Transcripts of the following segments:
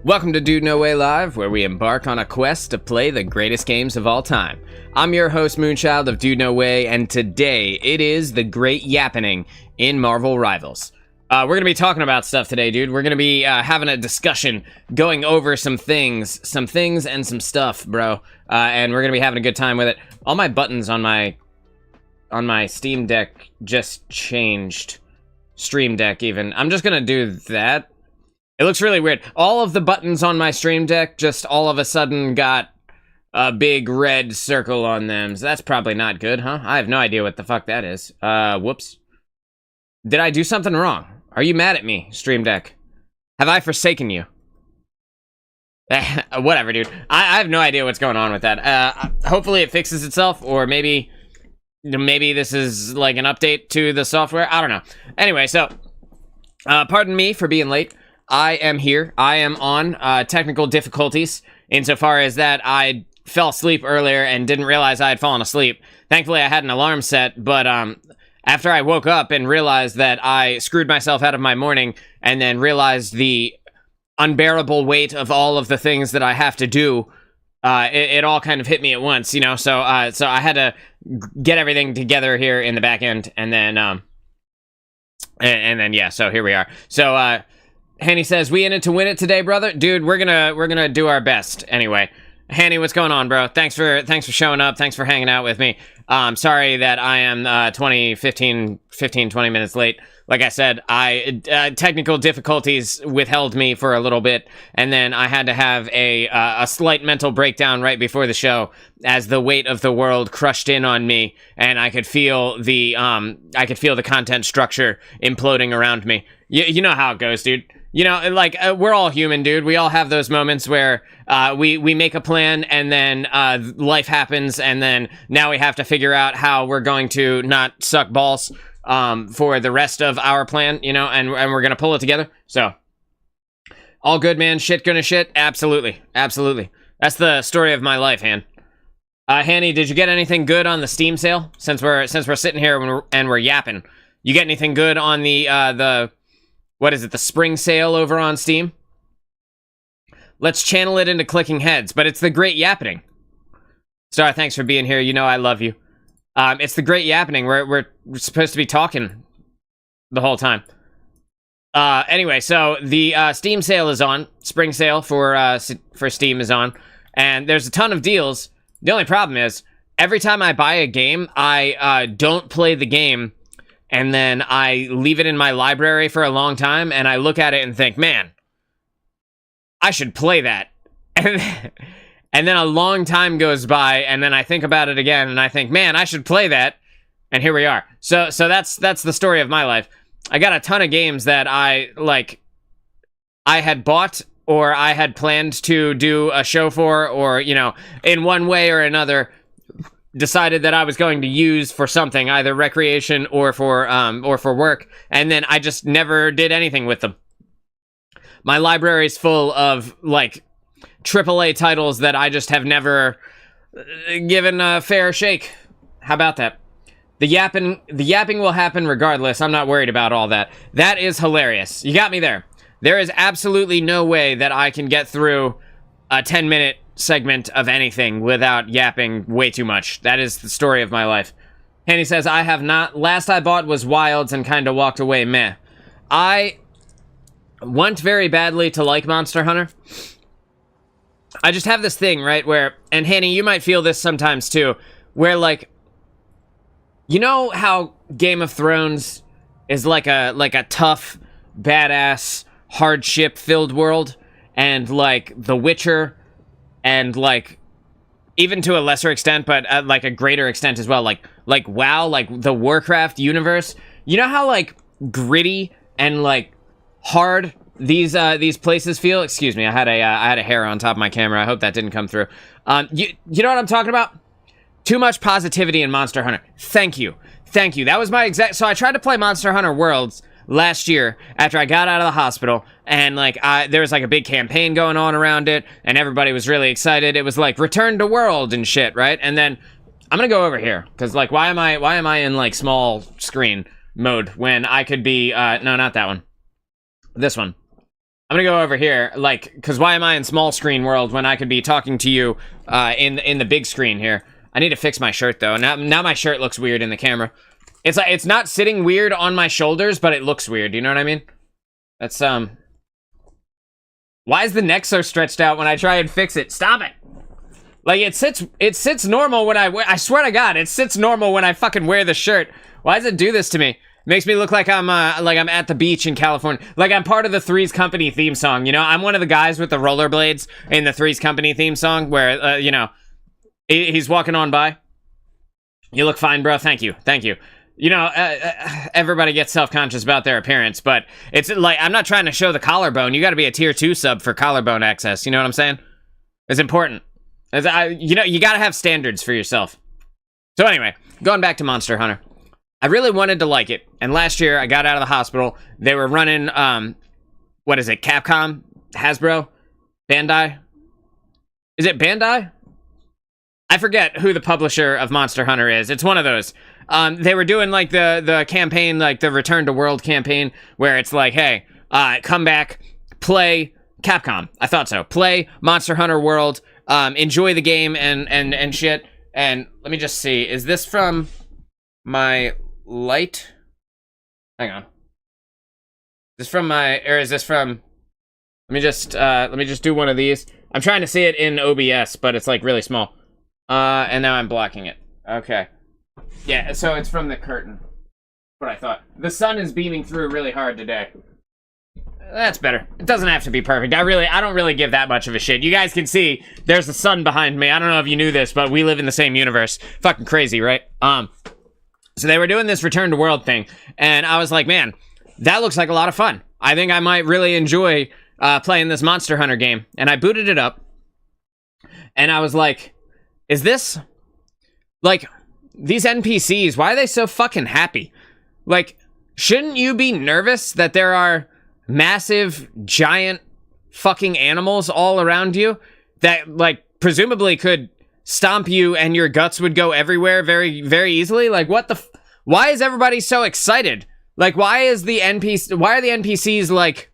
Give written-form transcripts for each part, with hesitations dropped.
Welcome to Dude No Way Live, where we embark on a quest to play the greatest games of all time. I'm your host, Moonchild of Dude No Way, and today it is the Great Yappening in Marvel Rivals. We're going to be talking about stuff today, dude. We're going to be having a discussion, going over some things and some stuff, bro. And we're going to be having a good time with it. All my buttons on my Steam Deck just changed. Stream Deck, even. I'm just going to do that. It looks really weird. All of the buttons on my Stream Deck just all of a sudden got a big red circle on them. So that's probably not good, huh? I have no idea what the fuck that is. Whoops. Did I do something wrong? Are you mad at me, Stream Deck? Have I forsaken you? Whatever, dude. I have no idea what's going on with that. Hopefully it fixes itself, or maybe this is like an update to the software. I don't know. Anyway, so, pardon me for being late. I am here. I am on technical difficulties insofar as that I fell asleep earlier and didn't realize I had fallen asleep. Thankfully, I had an alarm set, but after I woke up and realized that I screwed myself out of my morning and then realized the unbearable weight of all of the things that I have to do, it all kind of hit me at once, you know? So I had to get everything together here in the back end, and then, yeah, so here we are. So, Hanny says, we in it to win it today, brother? Dude, we're gonna do our best anyway. Hanny, what's going on, bro? Thanks for showing up. Thanks for hanging out with me. Sorry that I am 20 minutes late. Like I said, technical difficulties withheld me for a little bit, and then I had to have a slight mental breakdown right before the show as the weight of the world crushed in on me, and I could feel the content structure imploding around me. You know how it goes, dude. You know, like, we're all human, dude. We all have those moments where we make a plan, and then life happens, and then now we have to figure out how we're going to not suck balls for the rest of our plan, you know, and we're going to pull it together. So, all good, man. Shit gonna shit? Absolutely. Absolutely. That's the story of my life, Han. Hanny, did you get anything good on the Steam sale? Since we're sitting here and we're yapping. You get anything good on the what is it, the spring sale over on Steam? Let's channel it into clicking heads, but it's the Great Yappening. Star, thanks for being here. You know I love you. It's the Great Yappening. We're supposed to be talking the whole time. Anyway, so the Steam sale is on. Spring sale for Steam is on. And there's a ton of deals. The only problem is, every time I buy a game, I don't play the game, and then I leave it in my library for a long time, and I look at it and think, man, I should play that. And then a long time goes by, and then I think about it again, and I think, man, I should play that. And here we are. So that's the story of my life. I got a ton of games that I had bought, or I had planned to do a show for, or, you know, in one way or another, decided that I was going to use for something, either recreation or for work, and then I just never did anything with them. My library's full of, like, AAA titles that I just have never given a fair shake. How about that? The yapping will happen regardless. I'm not worried about all that. That is hilarious. You got me there. There is absolutely no way that I can get through a 10-minute segment of anything without yapping way too much. That is the story of my life. Hanny says, I have not. Last I bought was Wilds and kind of walked away meh. I want very badly to like Monster Hunter. I just have this thing, right, where, and Hanny, you might feel this sometimes too, where, like, you know how Game of Thrones is like a tough, badass, hardship-filled world, and, like, The Witcher, and, like, even to a lesser extent, but like a greater extent as well, like WoW, like the Warcraft universe. You know how, like, gritty and, like, hard these places feel? Excuse me, I had a hair on top of my camera. I hope that didn't come through. You know what I'm talking about? Too much positivity in Monster Hunter. Thank you. That was my exact. So I tried to play Monster Hunter Worlds last year after I got out of the hospital, and, like, there was, like, a big campaign going on around it, and everybody was really excited. It was like Return to World and shit, right? And then I'm gonna go over here, because, like, why am I in, like, small screen mode when I could be no, not that one, this one. I'm gonna go over here, like, because why am I in small screen world when I could be talking to you in the big screen here? I need to fix my shirt, though. Now my shirt looks weird in the camera. It's like, it's not sitting weird on my shoulders, but it looks weird, you know what I mean? That's, why is the neck so stretched out when I try and fix it? Stop it! Like, it sits normal when I swear to God, it sits normal when I fucking wear the shirt. Why does it do this to me? Makes me look like I'm at the beach in California. Like I'm part of the Three's Company theme song, you know? I'm one of the guys with the rollerblades in the Three's Company theme song where, you know, he's walking on by. You look fine, bro. Thank you. Thank you. You know, everybody gets self-conscious about their appearance, but it's like, I'm not trying to show the collarbone. You gotta be a tier 2 sub for collarbone access. You know what I'm saying? It's important. You know, you gotta have standards for yourself. So anyway, going back to Monster Hunter. I really wanted to like it, and last year I got out of the hospital. They were running, what is it, Capcom? Hasbro? Bandai? Is it Bandai? I forget who the publisher of Monster Hunter is. It's one of those. They were doing, like, the campaign, like, the Return to World campaign, where it's like, hey, come back, play Capcom. I thought so. Play Monster Hunter World, enjoy the game and shit. And let me just see, is this from my light? Hang on. Is this from my, or is this from, let me just do one of these. I'm trying to see it in OBS, but it's like really small. And now I'm blocking it. Okay. Yeah, so it's from the curtain. What I thought. The sun is beaming through really hard today. That's better. It doesn't have to be perfect. I don't really give that much of a shit. You guys can see there's the sun behind me. I don't know if you knew this, but we live in the same universe. Fucking crazy, right? So they were doing this Return to World thing, and I was like, man, that looks like a lot of fun. I think I might really enjoy playing this Monster Hunter game. And I booted it up, and I was like, is this, like, these NPCs, why are they so fucking happy? Like, shouldn't you be nervous that there are massive, giant fucking animals all around you that, like, presumably could stomp you and your guts would go everywhere very, very easily? Like, what the why is everybody so excited? Like, why are the NPCs, like,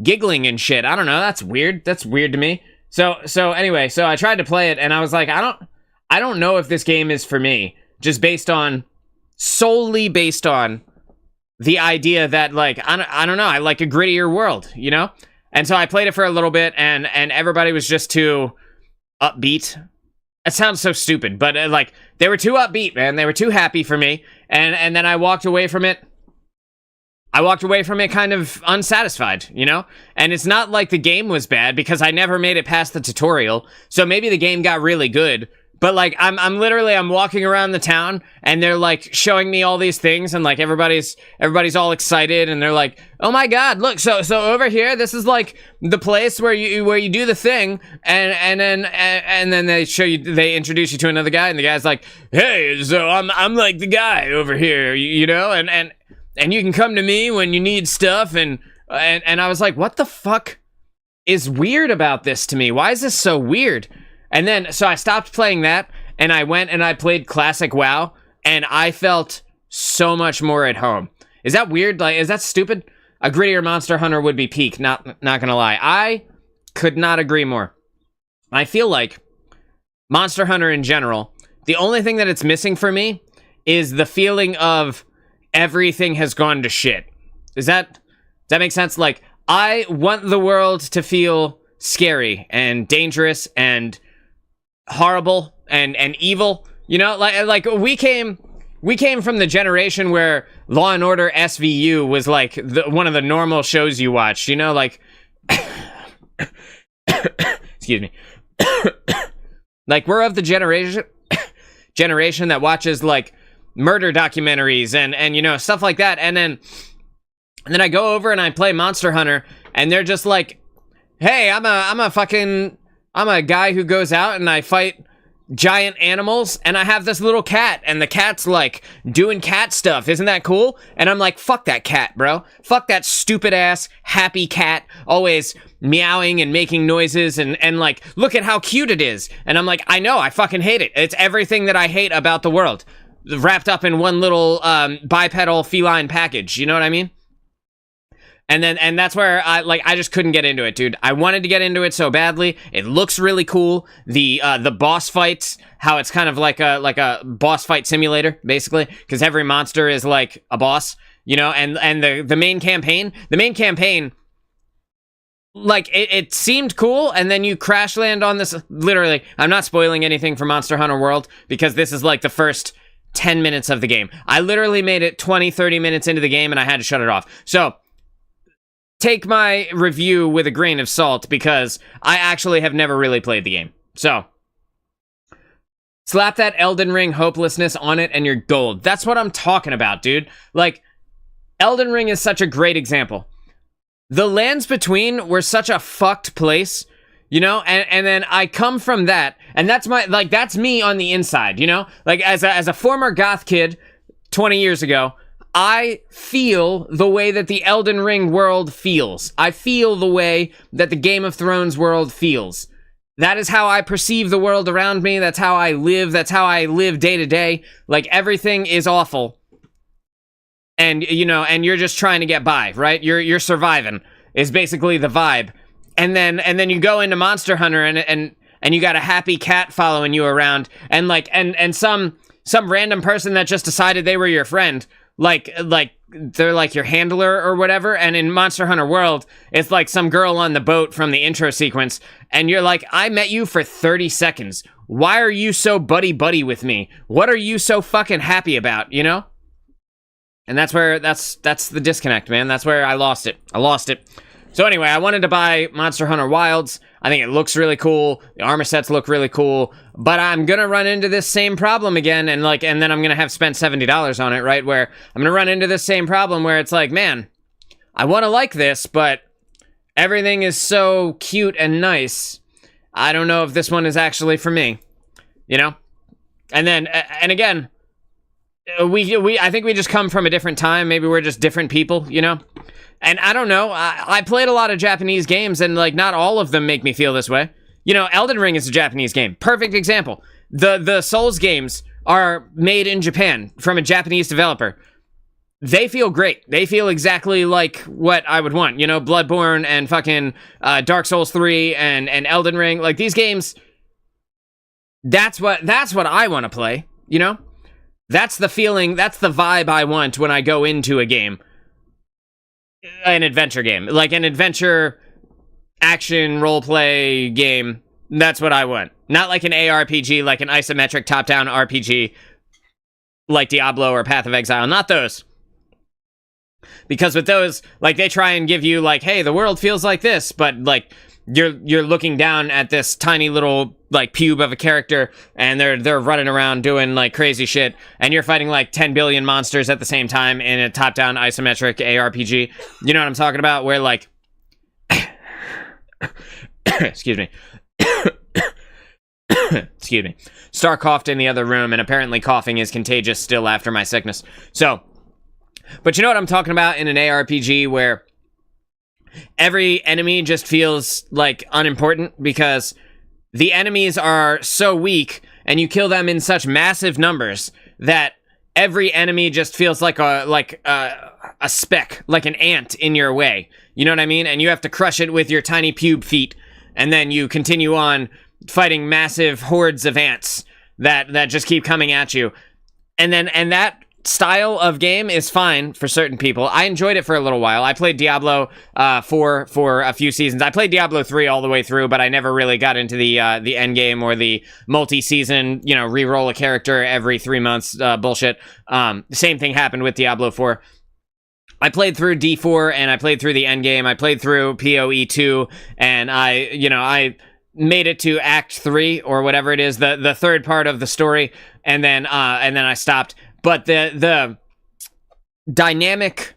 giggling and shit? I don't know, that's weird. That's weird to me. So anyway, so I tried to play it, and I was like, I don't know if this game is for me, just solely based on the idea that, like, I don't know, I like a grittier world, you know? And so I played it for a little bit, and everybody was just too upbeat. It sounds so stupid, but, like, they were too upbeat, man. They were too happy for me, and then I walked away from it. I walked away from it kind of unsatisfied, you know? And it's not like the game was bad, because I never made it past the tutorial, so maybe the game got really good. But, like, I'm literally walking around the town, and they're, like, showing me all these things, and, like, everybody's all excited, and they're like, oh my god, look, so over here, this is, like, the place where you do the thing, and then they introduce you to another guy, and the guy's like, hey, so I'm like the guy over here, you know, and you can come to me when you need stuff, and I was like, what the fuck is weird about this to me? Why is this so weird? And then, so I stopped playing that, and I went and I played Classic WoW, and I felt so much more at home. Is that weird? Like, is that stupid? A grittier Monster Hunter would be peak, not gonna lie. I could not agree more. I feel like Monster Hunter in general, the only thing that it's missing for me is the feeling of everything has gone to shit. Does that make sense? Like, I want the world to feel scary and dangerous and horrible and evil, you know? Like we came from the generation where Law and Order SVU was like one of the normal shows you watched, you know? Like, excuse me. Like, we're of the generation that watches, like, murder documentaries and you know, stuff like that. And then I go over and I play Monster Hunter, and they're just like, hey, I'm a guy who goes out and I fight giant animals, and I have this little cat, and the cat's, like, doing cat stuff. Isn't that cool? And I'm like, fuck that cat, bro. Fuck that stupid-ass, happy cat, always meowing and making noises, and, like, look at how cute it is. And I'm like, I know, I fucking hate it. It's everything that I hate about the world, wrapped up in one little, bipedal feline package. You know what I mean? And that's where I just couldn't get into it, dude. I wanted to get into it so badly. It looks really cool. The boss fights, how it's kind of like a boss fight simulator, basically, because every monster is like a boss, you know. And the main campaign, like it seemed cool, and then you crash land on this. Literally, I'm not spoiling anything for Monster Hunter World because this is like the first 10 minutes of the game. I literally made it 20-30 minutes into the game and I had to shut it off. So take my review with a grain of salt because I actually have never really played the game. So slap that Elden Ring hopelessness on it and you're gold. That's what I'm talking about, dude. Like, Elden Ring is such a great example. The Lands Between were such a fucked place, you know, and then I come from that, and that's that's me on the inside, you know? Like, as a former goth kid 20 years ago, I feel the way that the Elden Ring world feels. I feel the way that the Game of Thrones world feels. That is how I perceive the world around me. That's how I live. That's how I live day to day. Like, everything is awful. And, you know, and you're just trying to get by, right? You're surviving is basically the vibe. And then you go into Monster Hunter and you got a happy cat following you around, and like and some random person that just decided they were your friend. Like they're like your handler or whatever, and in Monster Hunter World, it's like some girl on the boat from the intro sequence, and you're like, I met you for 30 seconds. Why are you so buddy-buddy with me? What are you so fucking happy about, you know? And that's the disconnect, man. That's where I lost it. So anyway, I wanted to buy Monster Hunter Wilds. I think it looks really cool. The armor sets look really cool. But I'm gonna run into this same problem again, and then I'm gonna have spent $70 on it, right? Where I'm gonna run into this same problem where it's like, man, I wanna like this, but everything is so cute and nice. I don't know if this one is actually for me, you know? And again, I think we just come from a different time. Maybe we're just different people, you know? And I don't know, I played a lot of Japanese games, and like not all of them make me feel this way. You know, Elden Ring is a Japanese game. Perfect example. The Souls games are made in Japan from a Japanese developer. They feel great. They feel exactly like what I would want. You know, Bloodborne and fucking Dark Souls 3 and Elden Ring. Like, these games, that's what I want to play, you know? That's the feeling, that's the vibe I want when I go into a game. An adventure game. Like an adventure action roleplay game. That's what I want. Not like an ARPG, like an isometric top-down RPG like Diablo or Path of Exile. Not those. Because with those, like, they try and give you, like, hey, the world feels like this, but, like, you're looking down at this tiny little, like, pube of a character, and they're running around doing, like, crazy shit, and you're fighting, like, 10 billion monsters at the same time in a top-down isometric ARPG. You know what I'm talking about? Where, like... Excuse me. Excuse me. Star coughed in the other room, and apparently coughing is contagious still after my sickness. So... But you know what I'm talking about in an ARPG where every enemy just feels, like, unimportant because the enemies are so weak and you kill them in such massive numbers that every enemy just feels like a speck, like an ant in your way. You know what I mean? And you have to crush it with your tiny pube feet, and then you continue on fighting massive hordes of ants that just keep coming at you. And that style of game is fine for certain people. I enjoyed it for a little while. I played Diablo for a few seasons. I played Diablo 3 all the way through, but I never really got into the end game or the multi-season, you know, re-roll a character every 3 months bullshit. The same thing happened with Diablo 4. I played through D4 and I played through the end game. I played through PoE 2 and I made it to Act 3 or whatever it is, the third part of the story, and then I stopped. But the dynamic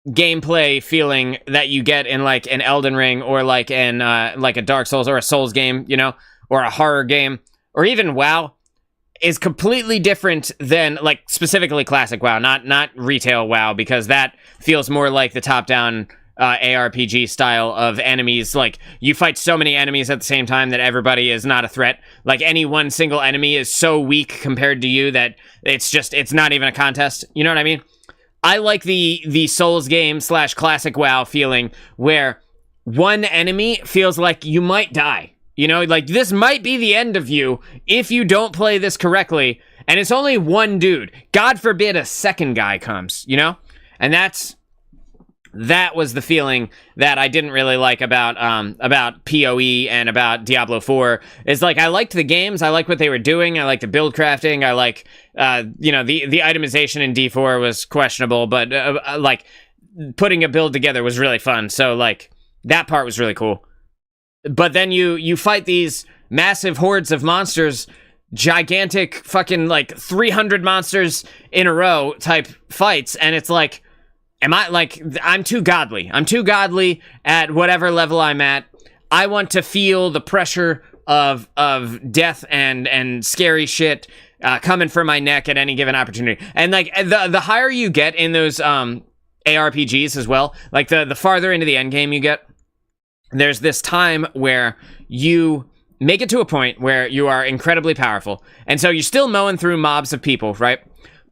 gameplay feeling that you get in, like, an Elden Ring or like in like a Dark Souls or a Souls game, you know, or a horror game, or even WoW, is completely different than, like, specifically classic WoW, not retail WoW, because that feels more like the top-down ARPG style of enemies. Like, you fight so many enemies at the same time that everybody is not a threat. Like, any one single enemy is so weak compared to you that it's not even a contest. You know what I mean? I like the Souls game / classic WoW feeling where one enemy feels like you might die. You know, like this might be the end of you if you don't play this correctly. And it's only one dude. God forbid a second guy comes, you know? And that was the feeling that I didn't really like about PoE and about Diablo 4. Is like, I liked the games, I liked what they were doing, I liked the build crafting, I like, you know, the itemization in D4 was questionable, but like, putting a build together was really fun, so like, that part was really cool. But then you fight these massive hordes of monsters, gigantic fucking like 300 monsters in a row type fights, and it's like, I'm too godly. I'm too godly at whatever level I'm at. I want to feel the pressure of death and scary shit coming for my neck at any given opportunity. And like the higher you get in those ARPGs as well, like the farther into the end game you get, there's this time where you make it to a point where you are incredibly powerful. And so you're still mowing through mobs of people, right?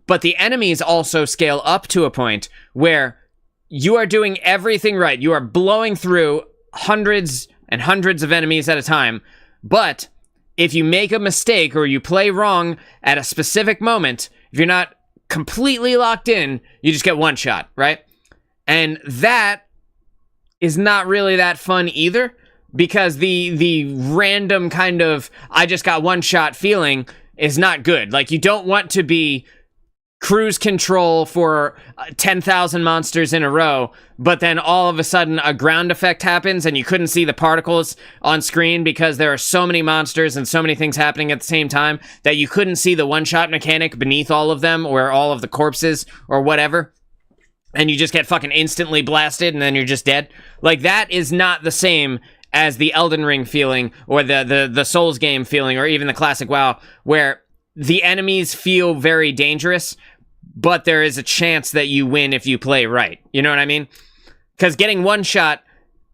But the enemies also scale up to a point where you are doing everything right. You are blowing through hundreds and hundreds of enemies at a time. But if you make a mistake or you play wrong at a specific moment, if you're not completely locked in, you just get one shot, right? And that is not really that fun either, because the random kind of I just got one shot feeling is not good. Like, you don't want to be cruise control for 10,000 monsters in a row, but then all of a sudden a ground effect happens and you couldn't see the particles on screen because there are so many monsters and so many things happening at the same time that you couldn't see the one-shot mechanic beneath all of them or all of the corpses or whatever. And you just get fucking instantly blasted and then you're just dead. Like, that is not the same as the Elden Ring feeling or the Souls game feeling or even the classic WoW, where the enemies feel very dangerous, but there is a chance that you win if you play right. You know what I mean? Because getting one shot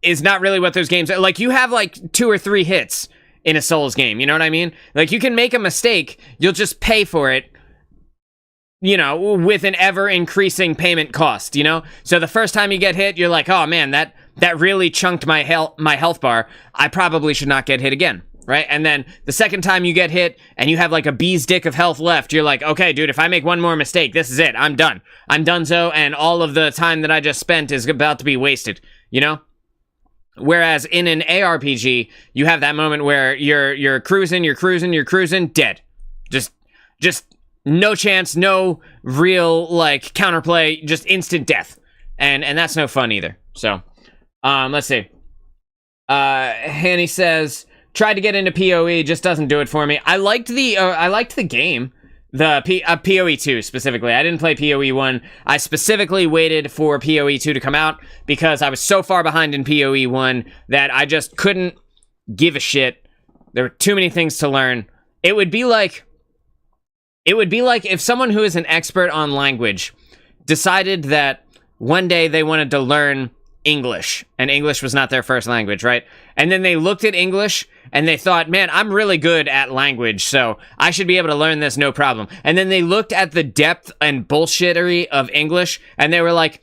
is not really what those games are. Like, you have like 2 or 3 hits in a Souls game. You know what I mean? Like, you can make a mistake, you'll just pay for it, you know, with an ever-increasing payment cost, you know? So the first time you get hit, you're like, oh man, that really chunked my health bar. I probably should not get hit again, right? And then the second time you get hit, and you have like a bee's dick of health left, you're like, okay, dude, if I make one more mistake, this is it. I'm done. I'm donezo, and all of the time that I just spent is about to be wasted, you know? Whereas in an ARPG, you have that moment where you're cruising, dead. Just no chance, no real, like, counterplay, just instant death. And that's no fun either. So, let's see. Hanny says, tried to get into PoE, just doesn't do it for me. I liked the game, PoE 2 specifically. I didn't play PoE 1. I specifically waited for PoE 2 to come out because I was so far behind in PoE 1 that I just couldn't give a shit. There were too many things to learn. It would be like if someone who is an expert on language decided that one day they wanted to learn English, and English was not their first language, right? And then they looked at English, and they thought, man, I'm really good at language, so I should be able to learn this no problem. And then they looked at the depth and bullshittery of English, and they were like,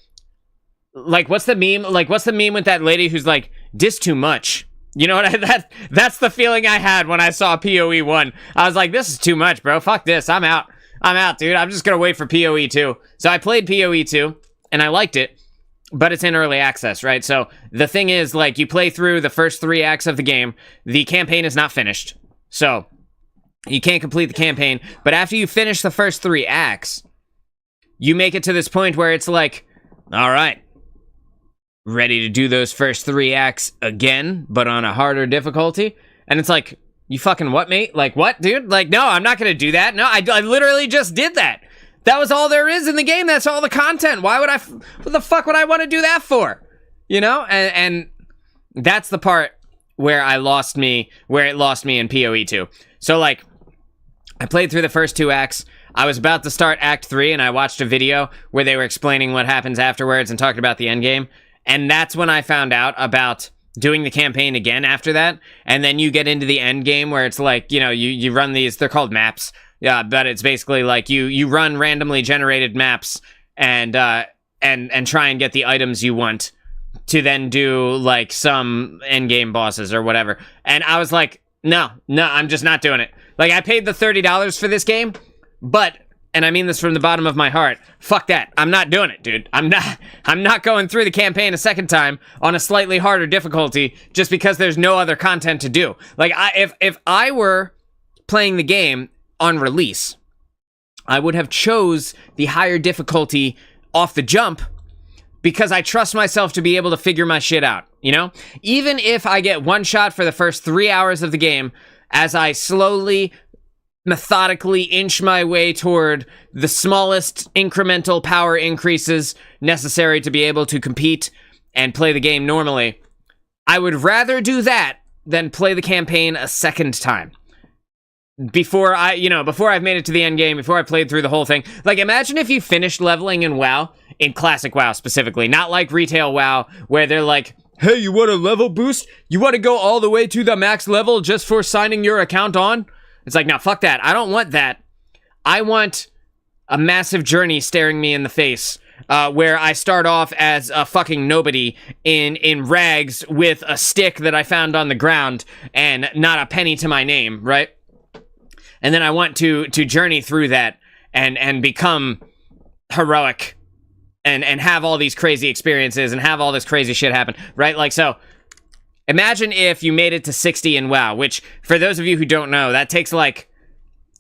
what's the meme? Like, what's the meme with that lady who's like, this too much? You know what? That's the feeling I had when I saw PoE 1. I was like, this is too much, bro. Fuck this. I'm out, dude. I'm just gonna wait for PoE 2. So I played PoE 2, and I liked it, but it's in early access, right? So the thing is, like, you play through the first 3 acts of the game. The campaign is not finished, so you can't complete the campaign. But after you finish the first 3 acts, you make it to this point where it's like, all right, ready to do those first 3 acts again, but on a harder difficulty? And it's like, you fucking what, mate? Like, what, dude? Like, no, I'm not gonna do that. No, I literally just did that. That was all there is in the game. That's all the content. Why would what the fuck would I want to do that for? You know? And that's the part where it lost me in PoE 2. So, like, I played through the first 2 acts. I was about to start Act 3, and I watched a video where they were explaining what happens afterwards and talking about the end game. And that's when I found out about doing the campaign again after that. And then you get into the end game where it's like, you know, you run these, they're called maps. Yeah, but it's basically like you run randomly generated maps, and try and get the items you want to then do like some endgame bosses or whatever. And I was like, no, I'm just not doing it. Like, I paid the $30 for this game, but, and I mean this from the bottom of my heart, fuck that. I'm not doing it, dude. I'm not going through the campaign a second time on a slightly harder difficulty just because there's no other content to do. Like, if I were playing the game on release, I would have chose the higher difficulty off the jump because I trust myself to be able to figure my shit out, you know? Even if I get one shot for the first 3 hours of the game, as I slowly, methodically inch my way toward the smallest incremental power increases necessary to be able to compete and play the game normally, I would rather do that than play the campaign a second time. Before I've made it to the end game, before I played through the whole thing. Like, imagine if you finished leveling in WoW, in Classic WoW specifically, not like Retail WoW, where they're like, hey, you want a level boost? You want to go all the way to the max level just for signing your account on? It's like, no, fuck that. I don't want that. I want a massive journey staring me in the face, where I start off as a fucking nobody in rags with a stick that I found on the ground and not a penny to my name, right? And then I want to journey through that and become heroic and have all these crazy experiences and have all this crazy shit happen, right? Like, so imagine if you made it to 60 in WoW, which for those of you who don't know, that takes like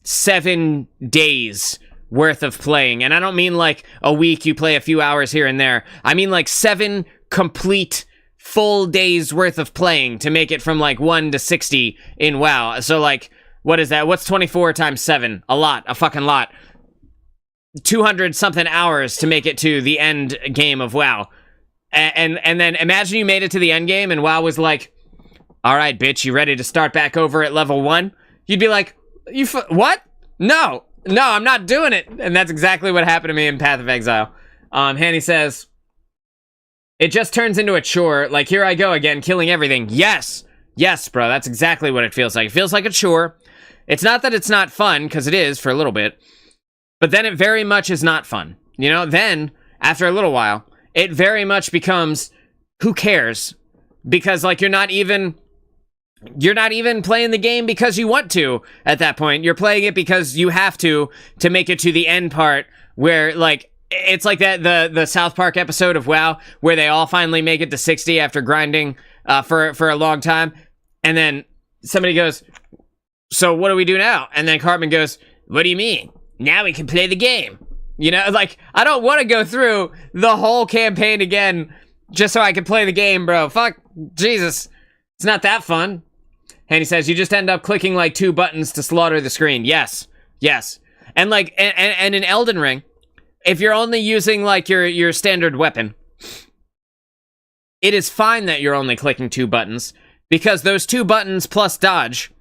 7 days worth of playing. And I don't mean like a week, you play a few hours here and there. I mean like 7 complete full days worth of playing to make it from like 1 to 60 in WoW. So like, what is that? What's 24 times 7? A lot. A fucking lot. 200 something hours to make it to the end game of WoW. And then imagine you made it to the end game and WoW was like, all right, bitch, you ready to start back over at level 1? You'd be like, what? No, I'm not doing it. And that's exactly what happened to me in Path of Exile. Hanny says, it just turns into a chore. Like, here I go again, killing everything. Yes, bro, that's exactly what it feels like. It feels like a chore. It's not that it's not fun, because it is for a little bit, but then it very much is not fun. You know, then, after a little while, it very much becomes, who cares? Because, like, you're not even playing the game because you want to at that point. You're playing it because you have to make it to the end part where, like, it's like that, the South Park episode of WoW where they all finally make it to 60 after grinding for a long time. And then somebody goes, so what do we do now? And then Cartman goes, what do you mean? Now we can play the game. You know, like, I don't want to go through the whole campaign again just so I can play the game, bro. Fuck, Jesus. It's not that fun. And he says, you just end up clicking like 2 buttons to slaughter the screen. Yes. And like, and in Elden Ring, if you're only using like your standard weapon, it is fine that you're only clicking 2 buttons because those 2 buttons plus dodge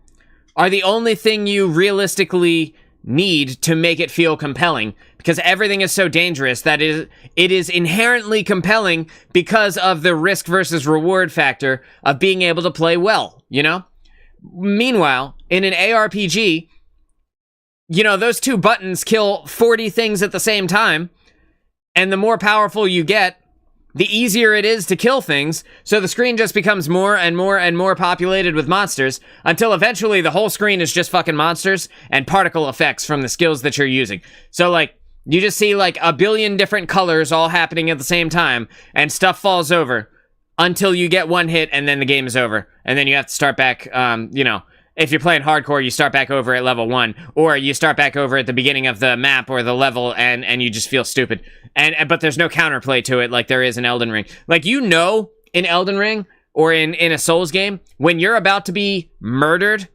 are the only thing you realistically need to make it feel compelling, because everything is so dangerous that it is inherently compelling because of the risk versus reward factor of being able to play well, you know? Meanwhile, in an ARPG, you know, those 2 buttons kill 40 things at the same time, and the more powerful you get, the easier it is to kill things, so the screen just becomes more and more and more populated with monsters, until eventually the whole screen is just fucking monsters and particle effects from the skills that you're using. So, like, you just see, like, a billion different colors all happening at the same time, and stuff falls over, until you get one hit, and then the game is over. And then you have to start back, you know, if you're playing hardcore, you start back over at level 1, or you start back over at the beginning of the map or the level, and you just feel stupid. But there's no counterplay to it like there is in Elden Ring. Like, you know, in Elden Ring, or in a Souls game, when you're about to be murdered,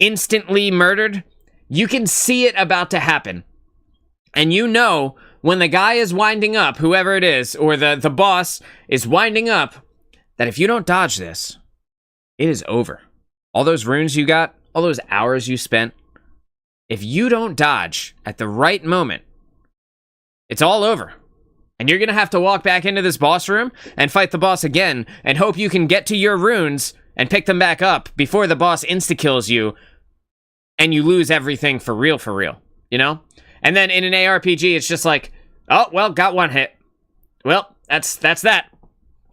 instantly murdered, you can see it about to happen. And you know, when the guy is winding up, whoever it is, or the boss is winding up, that if you don't dodge this, it is over. All those runes you got, all those hours you spent, if you don't dodge at the right moment, it's all over. And you're going to have to walk back into this boss room and fight the boss again and hope you can get to your runes and pick them back up before the boss insta-kills you and you lose everything for real, you know? And then in an ARPG, it's just like, Oh, well, got one hit. Well, that's that.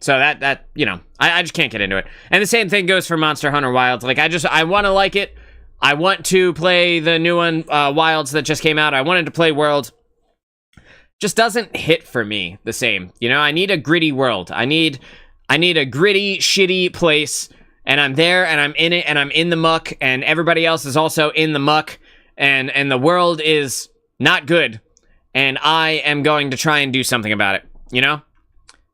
So that you know, I just can't get into it. And the same thing goes for Monster Hunter Wilds. Like, I want to like it. I want to play the new one, Wilds, that just came out. I wanted to play World. Just doesn't hit for me the same. You know, I need a gritty world. I need a gritty, shitty place, and I'm there, and I'm in it, and I'm in the muck, and everybody else is also in the muck, and the world is not good, and I am going to try and do something about it, you know?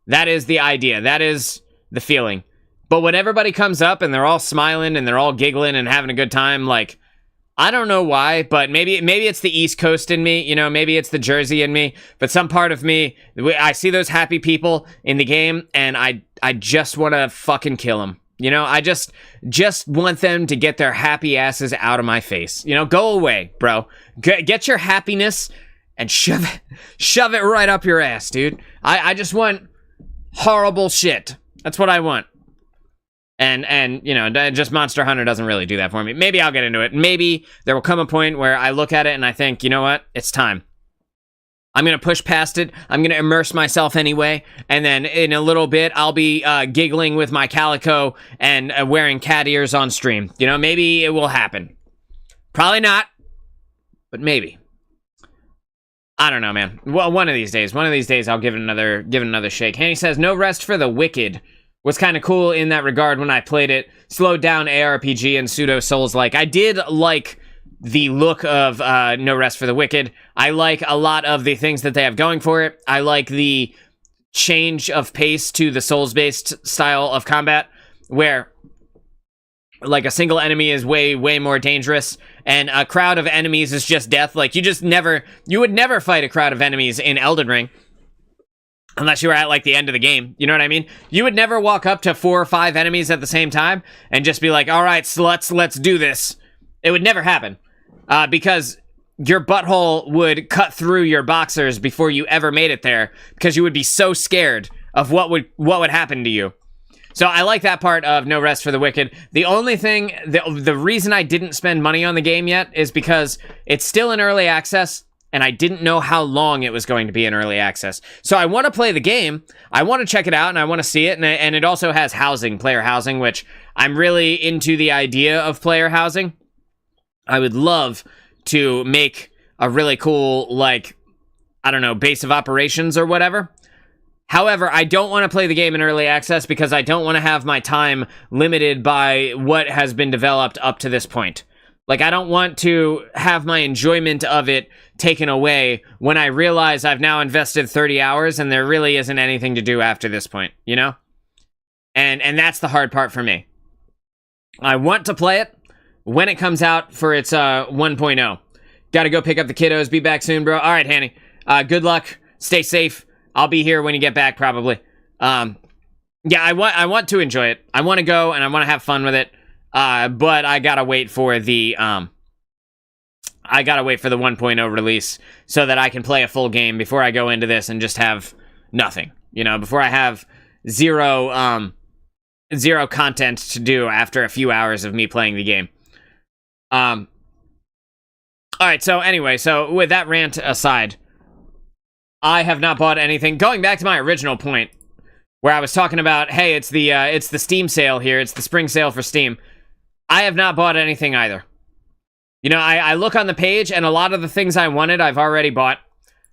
That is the idea. That is the feeling. But when everybody comes up and they're all smiling and they're all giggling and having a good time, like, I don't know why, but maybe it's the East Coast in me, you know, maybe it's the Jersey in me, but some part of me, I see those happy people in the game, and I just want to fucking kill them. You know, I just want them to get their happy asses out of my face. You know, go away, bro. Get your happiness and shove it right up your ass, dude. I just want horrible shit. That's what I want. And you know, just Monster Hunter doesn't really do that for me. Maybe I'll get into it. Maybe there will come a point where I look at it and I think, you know what? It's time. I'm going to push past it. I'm going to immerse myself anyway. And then in a little bit, I'll be giggling with my calico and wearing cat ears on stream. You know, maybe it will happen. Probably not, but maybe. I don't know, man. Well, one of these days I'll give it another shake. Hanny says, no rest for the wicked. Was kind of cool in that regard when I played it. Slowed down ARPG and pseudo Souls-like. I did like the look of No Rest for the Wicked. I like a lot of the things that they have going for it. I like the change of pace to the Souls-based style of combat, where like a single enemy is way more dangerous, and a crowd of enemies is just death. Like, you would never fight a crowd of enemies in Elden Ring. Unless you were at, like, the end of the game. You know what I mean? You would never walk up to 4 or 5 enemies at the same time and just be like, all right, sluts, let's do this. It would never happen. Because your butthole would cut through your boxers before you ever made it there. Because you would be so scared of what would happen to you. So I like that part of No Rest for the Wicked. The only thing, the reason I didn't spend money on the game yet is because it's still in early access. And I didn't know how long it was going to be in early access. So I want to play the game, I want to check it out, and I want to see it, and it also has player housing, which I'm really into the idea of player housing. I would love to make a really cool, like, I don't know, base of operations or whatever. However, I don't want to play the game in early access because I don't want to have my time limited by what has been developed up to this point. Like, I don't want to have my enjoyment of it taken away when I realize I've now invested 30 hours and there really isn't anything to do after this point, you know? And that's the hard part for me. I want to play it when it comes out for its 1.0. Gotta go pick up the kiddos. Be back soon, bro. All right, Hanny. Good luck. Stay safe. I'll be here when you get back, probably. Yeah, I want to enjoy it. I want to go and I want to have fun with it. But I gotta wait for the 1.0 release so that I can play a full game before I go into this and just have nothing, you know, before I have zero content to do after a few hours of me playing the game. All right. So anyway, so with that rant aside, I have not bought anything. Going back to my original point where I was talking about, hey, it's the Steam sale here. It's the spring sale for Steam. I have not bought anything either. You know, I look on the page, and a lot of the things I wanted, I've already bought.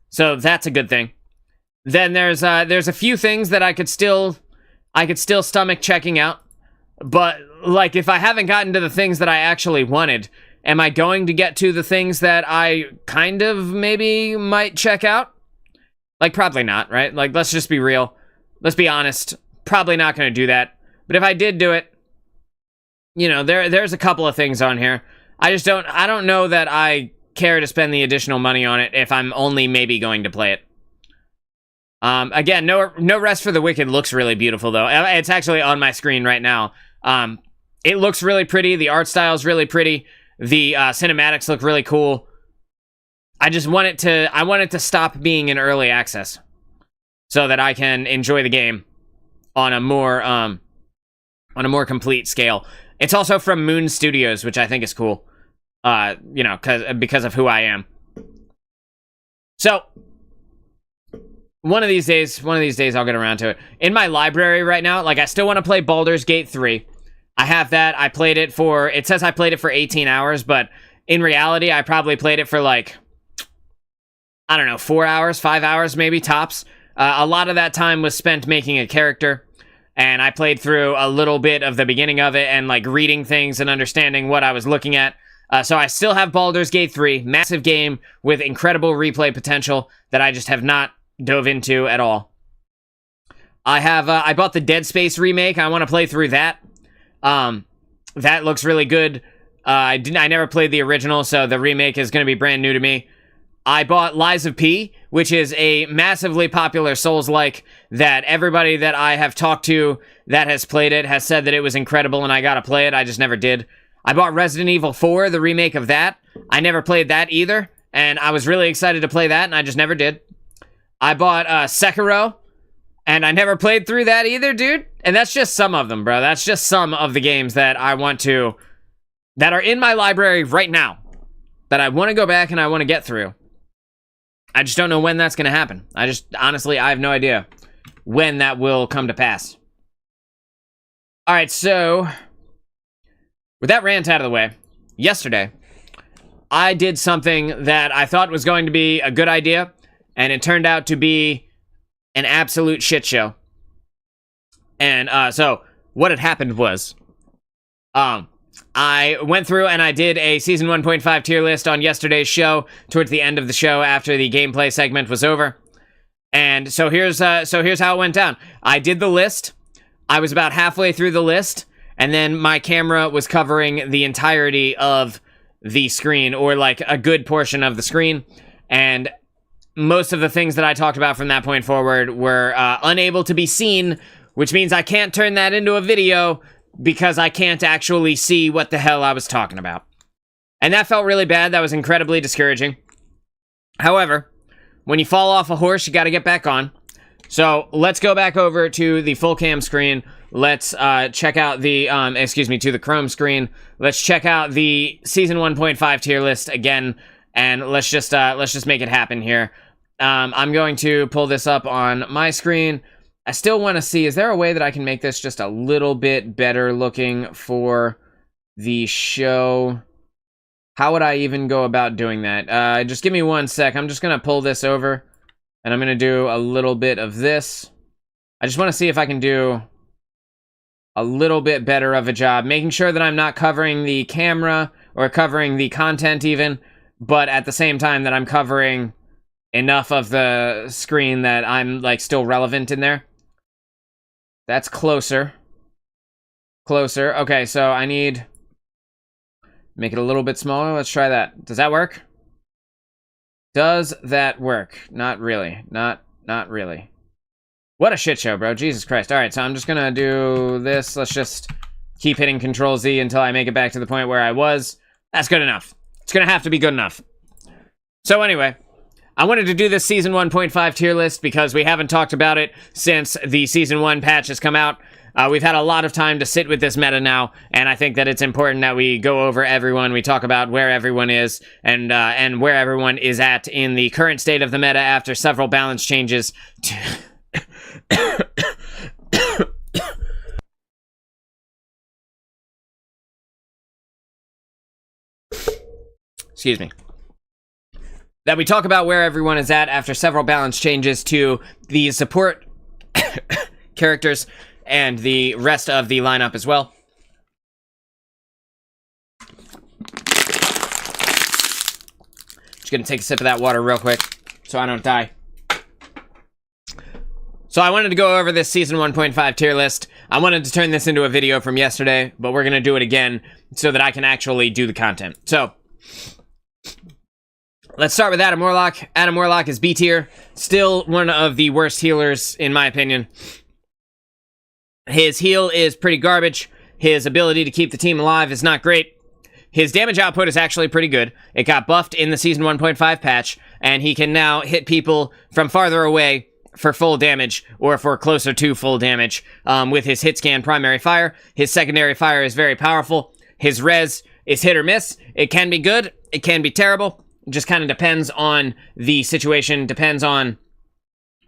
So that's a good thing. Then there's a few things that I could still stomach checking out. But, like, if I haven't gotten to the things that I actually wanted, am I going to get to the things that I kind of maybe might check out? Like, probably not, right? Like, let's just be real. Let's be honest. Probably not going to do that. But if I did do it, you know, there's a couple of things on here. I don't know that I care to spend the additional money on it if I'm only maybe going to play it. Again, no Rest for the Wicked looks really beautiful, though. It's actually on my screen right now. It looks really pretty. The art style is really pretty. The cinematics look really cool. I want it to stop being in early access so that I can enjoy the game on a more complete scale. It's also from Moon Studios, which I think is cool. You know, because of who I am. So, one of these days I'll get around to it. In my library right now, like, I still want to play Baldur's Gate 3. I have that. I played it for, it says I played it for 18 hours, but in reality, I probably played it for, like, I don't know, 4 hours, 5 hours maybe, tops. A lot of that time was spent making a character, and I played through a little bit of the beginning of it and, like, reading things and understanding what I was looking at. So I still have Baldur's Gate 3, massive game with incredible replay potential that I just have not dove into at all. I bought the Dead Space remake. I want to play through that. That looks really good. I never played the original, so the remake is going to be brand new to me. I bought Lies of P, which is a massively popular Souls-like that everybody that I have talked to that has played it has said that it was incredible and I gotta play it. I just never did. I bought Resident Evil 4, the remake of that. I never played that either, and I was really excited to play that, and I just never did. I bought Sekiro, and I never played through that either, dude. And that's just some of them, bro. That's just some of the games that I want to, that are in my library right now, that I want to go back and I want to get through. I just don't know when that's going to happen. Honestly, I have no idea when that will come to pass. All right, so with that rant out of the way, yesterday, I did something that I thought was going to be a good idea, and it turned out to be an absolute shit show. And so what had happened was, I went through and I did a Season 1.5 tier list on yesterday's show, towards the end of the show after the gameplay segment was over. And so here's how it went down. I did the list. I was about halfway through the list, and then my camera was covering the entirety of the screen, or like a good portion of the screen. And most of the things that I talked about from that point forward were unable to be seen, which means I can't turn that into a video because I can't actually see what the hell I was talking about. And that felt really bad. That was incredibly discouraging. However, when you fall off a horse, you got to get back on. So let's go back over to the full cam screen. Let's check out the, to the Chrome screen. Let's check out the Season 1.5 tier list again, and let's just make it happen here. I'm going to pull this up on my screen. I still want to see, is there a way that I can make this just a little bit better looking for the show? How would I even go about doing that? Just give me 1 sec. I'm just going to pull this over, and I'm going to do a little bit of this. I just want to see if I can do a little bit better of a job, making sure that I'm not covering the camera or covering the content even, but at the same time that I'm covering enough of the screen that I'm like still relevant in there. That's closer. Closer. Okay, so I need... make it a little bit smaller. Let's try that. Does that work? Does that work? Not really. Not really. What a shit show, bro. Jesus Christ. Alright, so I'm just gonna do this. Let's just keep hitting Control-Z until I make it back to the point where I was. That's good enough. It's gonna have to be good enough. So anyway, I wanted to do this Season 1.5 tier list because we haven't talked about it since the Season 1 patch has come out. We've had a lot of time to sit with this meta now, and I think that it's important that we go over everyone. We talk about where everyone is and where everyone is at in the current state of the meta after several balance changes. Excuse me. That we talk about where everyone is at after several balance changes to the support characters and the rest of the lineup as well. Just gonna take a sip of that water real quick so I don't die. So I wanted to go over this Season 1.5 tier list. I wanted to turn this into a video from yesterday, but we're gonna do it again so that I can actually do the content. So let's start with Adam Warlock. Adam Warlock is B tier. Still one of the worst healers, in my opinion. His heal is pretty garbage. His ability to keep the team alive is not great. His damage output is actually pretty good. It got buffed in the Season 1.5 patch, and he can now hit people from farther away for full damage, or for closer to full damage, with his hit scan primary fire. His secondary fire is very powerful. His res is hit or miss. It can be good. It can be terrible. Just kind of depends on the situation, depends on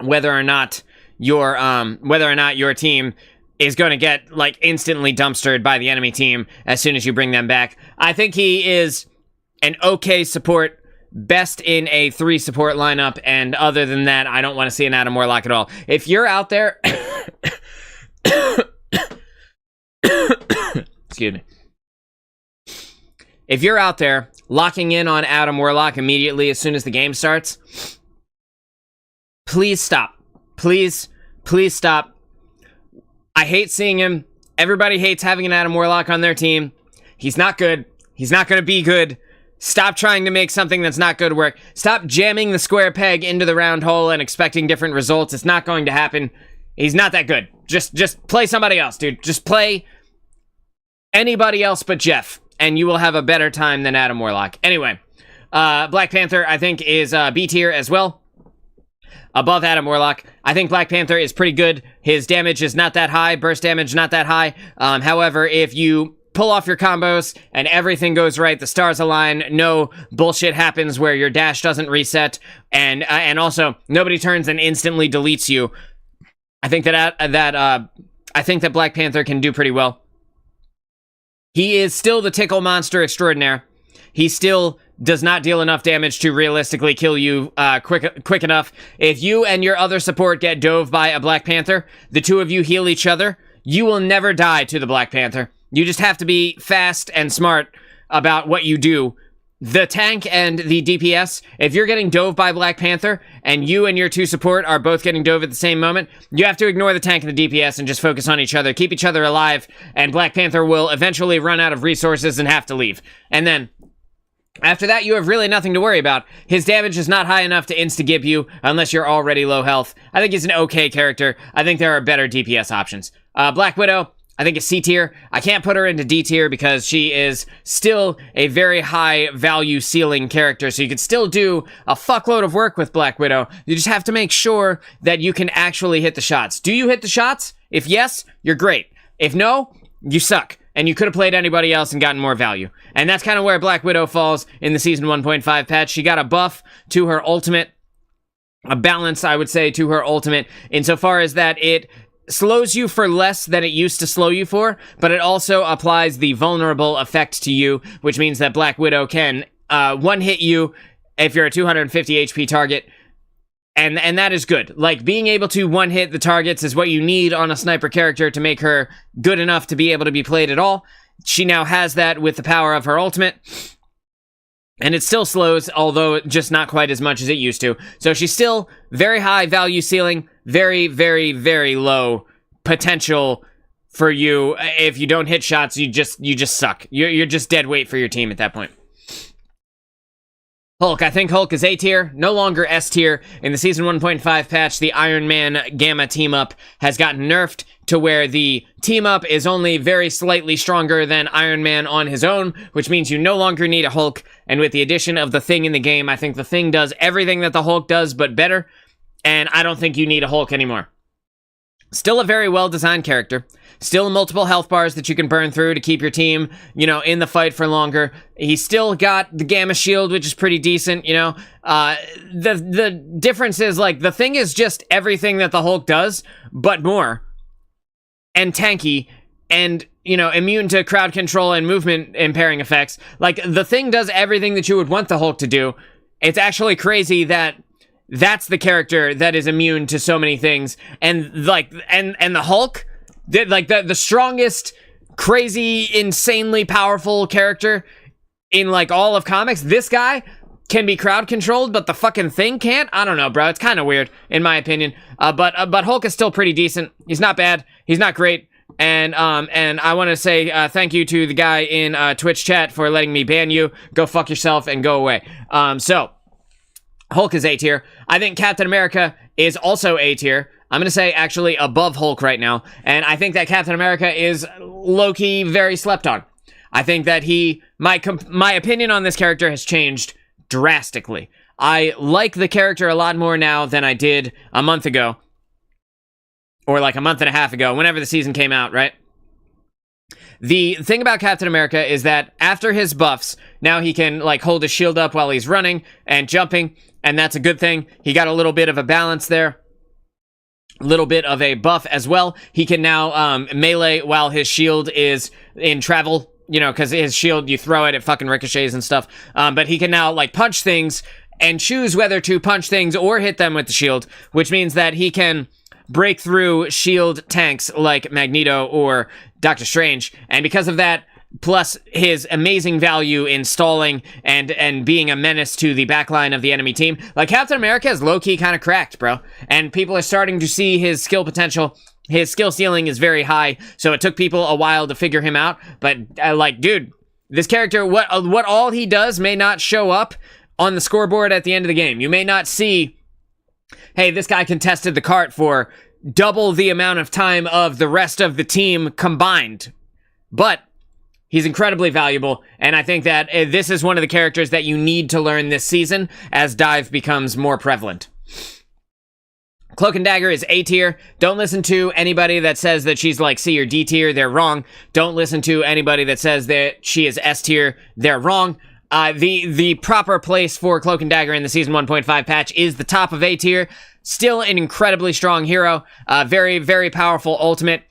whether or not your team is going to get like instantly dumpstered by the enemy team as soon as you bring them back. I think he is an okay support, best in a 3 support lineup, and other than that, I don't want to see an Adam Warlock at all. If you're out there, excuse me. If you're out there locking in on Adam Warlock immediately as soon as the game starts, please stop. Please stop. I hate seeing him. Everybody hates having an Adam Warlock on their team. He's not good. He's not going to be good. Stop trying to make something that's not good work. Stop jamming the square peg into the round hole and expecting different results. It's not going to happen. He's not that good. Just play somebody else, dude. Just play anybody else but Jeff, and you will have a better time than Adam Warlock. Anyway, Black Panther, I think, is B tier as well. Above Adam Warlock. I think Black Panther is pretty good. His damage is not that high. Burst damage, not that high. However, if you pull off your combos and everything goes right, the stars align, no bullshit happens where your dash doesn't reset, and also nobody turns and instantly deletes you, I think that Black Panther can do pretty well. He is still the tickle monster extraordinaire. He still does not deal enough damage to realistically kill you quick enough. If you and your other support get dove by a Black Panther, the two of you heal each other, you will never die to the Black Panther. You just have to be fast and smart about what you do. The tank and the DPS, if you're getting dove by Black Panther, and you and your 2 support are both getting dove at the same moment, you have to ignore the tank and the DPS and just focus on each other, keep each other alive, and Black Panther will eventually run out of resources and have to leave. And then, after that, you have really nothing to worry about. His damage is not high enough to insta-gib you, unless you're already low health. I think he's an okay character. I think there are better DPS options. Black Widow, I think it's C tier. I can't put her into D tier because she is still a very high value ceiling character, so you could still do a fuckload of work with Black Widow. You just have to make sure that you can actually hit the shots. Do you hit the shots? If yes, you're great. If no, you suck. And you could have played anybody else and gotten more value. And that's kind of where Black Widow falls in the Season 1.5 patch. She got a buff to her ultimate, a balance, I would say, to her ultimate, insofar as that it slows you for less than it used to slow you for, but it also applies the vulnerable effect to you, which means that Black Widow can one-hit you if you're a 250 HP target, and that is good. Like, being able to one-hit the targets is what you need on a sniper character to make her good enough to be able to be played at all. She now has that with the power of her ultimate, and it still slows, although just not quite as much as it used to. So she's still very high value ceiling, very, very, very low potential for you. If you don't hit shots, you just suck. You're just dead weight for your team at that point. Hulk, I think Hulk is A tier, no longer S tier. In the Season 1.5 patch, the Iron Man Gamma team-up has gotten nerfed to where the team-up is only very slightly stronger than Iron Man on his own, which means you no longer need a Hulk, and with the addition of the Thing in the game, I think the Thing does everything that the Hulk does, but better, and I don't think you need a Hulk anymore. Still a very well-designed character. Still multiple health bars that you can burn through to keep your team, in the fight for longer. He's still got the Gamma Shield, which is pretty decent, The difference is, like, the Thing is just everything that the Hulk does, but more. And tanky, and, immune to crowd control and movement impairing effects. Like, the Thing does everything that you would want the Hulk to do. It's actually crazy that that's the character that is immune to so many things. And, like, and the Hulk, the strongest, crazy, insanely powerful character in, like, all of comics, this guy can be crowd controlled, but the fucking Thing can't? I don't know, bro. It's kind of weird, in my opinion. But Hulk is still pretty decent. He's not bad. He's not great. And I want to say thank you to the guy in Twitch chat for letting me ban you. Go fuck yourself and go away. So, Hulk is A tier. I think Captain America is also A tier. I'm going to say actually above Hulk right now. And I think that Captain America is low-key very slept on. I think that my opinion on this character has changed drastically. I like the character a lot more now than I did a month ago. Or like a month and a half ago, whenever the season came out, right? The thing about Captain America is that after his buffs, now he can, like, hold his shield up while he's running and jumping, and that's a good thing. He got a little bit of a balance there. little bit of a buff as well. He can now melee while his shield is in travel, you know, because his shield, you throw it fucking ricochets and stuff. But he can now, like, punch things and choose whether to punch things or hit them with the shield, which means that he can break through shield tanks like Magneto or Doctor Strange. And because of that, plus his amazing value in stalling and being a menace to the backline of the enemy team, like, Captain America is low-key kind of cracked, bro. And people are starting to see his skill potential. His skill ceiling is very high, so it took people a while to figure him out. But, like, dude, this character, what all he does may not show up on the scoreboard at the end of the game. You may not see, hey, this guy contested the cart for double the amount of time of the rest of the team combined. But he's incredibly valuable, and I think that this is one of the characters that you need to learn this season as dive becomes more prevalent. Cloak and Dagger is A tier. Don't listen to anybody that says that she's like C or D tier. They're wrong. Don't listen to anybody that says that she is S tier. They're wrong. The proper place for Cloak and Dagger in the Season 1.5 patch is the top of A tier. Still an incredibly strong hero. Very, very powerful ultimate.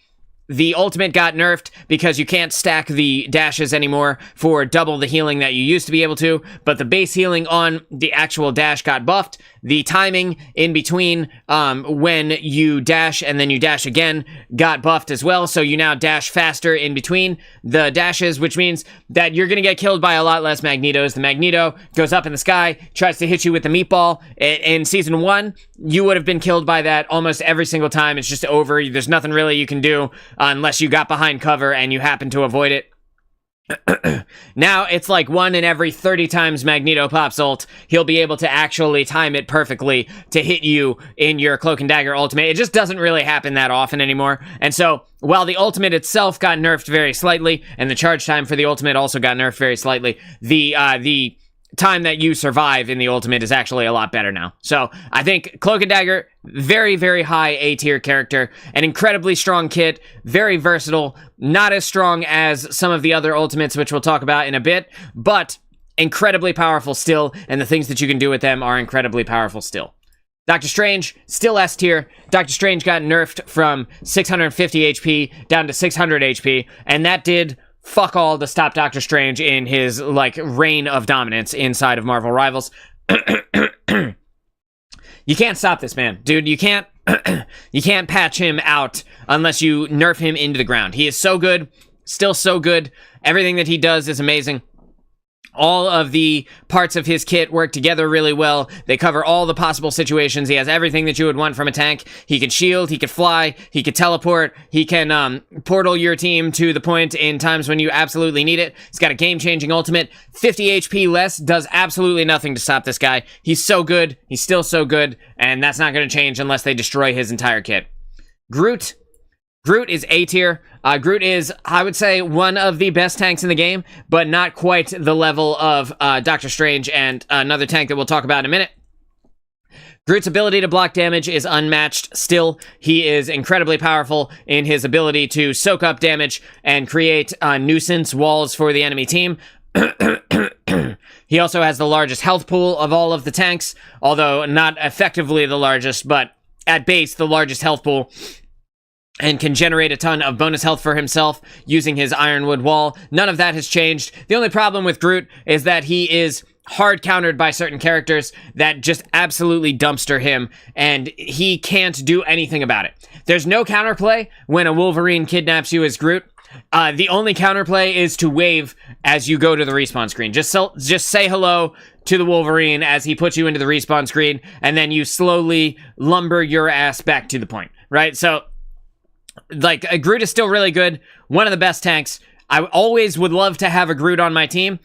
The ultimate got nerfed because you can't stack the dashes anymore for double the healing that you used to be able to, but the base healing on the actual dash got buffed. The timing in between when you dash and then you dash again got buffed as well, so you now dash faster in between the dashes, which means that you're going to get killed by a lot less Magnetos. The Magneto goes up in the sky, tries to hit you with the meatball. In Season 1, you would have been killed by that almost every single time. It's just over. There's nothing really you can do unless you got behind cover and you happen to avoid it. Now it's like 1 in every 30 times Magneto pops ult, he'll be able to actually time it perfectly to hit you in your Cloak and Dagger ultimate. It just doesn't really happen that often anymore. And so, while the ultimate itself got nerfed very slightly, and the charge time for the ultimate also got nerfed very slightly, the time that you survive in the ultimate is actually a lot better now. So, I think Cloak and Dagger, very, very high A-tier character, an incredibly strong kit, very versatile, not as strong as some of the other ultimates, which we'll talk about in a bit, but incredibly powerful still, and the things that you can do with them are incredibly powerful still. Doctor Strange, still S tier. Doctor Strange got nerfed from 650 HP down to 600 HP, and that did fuck all to stop Doctor Strange in his, like, reign of dominance inside of Marvel Rivals. You can't stop this man, dude. You can't you can't patch him out unless you nerf him into the ground. He is so good, still so good. Everything that he does is amazing. All of the parts of his kit work together really well. They cover all the possible situations. He has everything that you would want from a tank. He can shield, he can fly, he can teleport, he can portal your team to the point in times when you absolutely need it. He's got a game-changing ultimate. 50 HP less does absolutely nothing to stop this guy. He's so good, he's still so good, and that's not going to change unless they destroy his entire kit. Groot is A tier. Groot is, I would say, one of the best tanks in the game, but not quite the level of Doctor Strange and another tank that we'll talk about in a minute. Groot's ability to block damage is unmatched still. He is incredibly powerful in his ability to soak up damage and create nuisance walls for the enemy team. He also has the largest health pool of all of the tanks, although not effectively the largest, but at base the largest health pool, and can generate a ton of bonus health for himself using his Ironwood wall. None of that has changed. The only problem with Groot is that he is hard countered by certain characters that just absolutely dumpster him, and he can't do anything about it. There's no counterplay when a Wolverine kidnaps you as Groot. The only counterplay is to wave as you go to the respawn screen. Just say hello to the Wolverine as he puts you into the respawn screen, and then you slowly lumber your ass back to the point, right? So, like, Groot is still really good. One of the best tanks. I always would love to have a Groot on my team.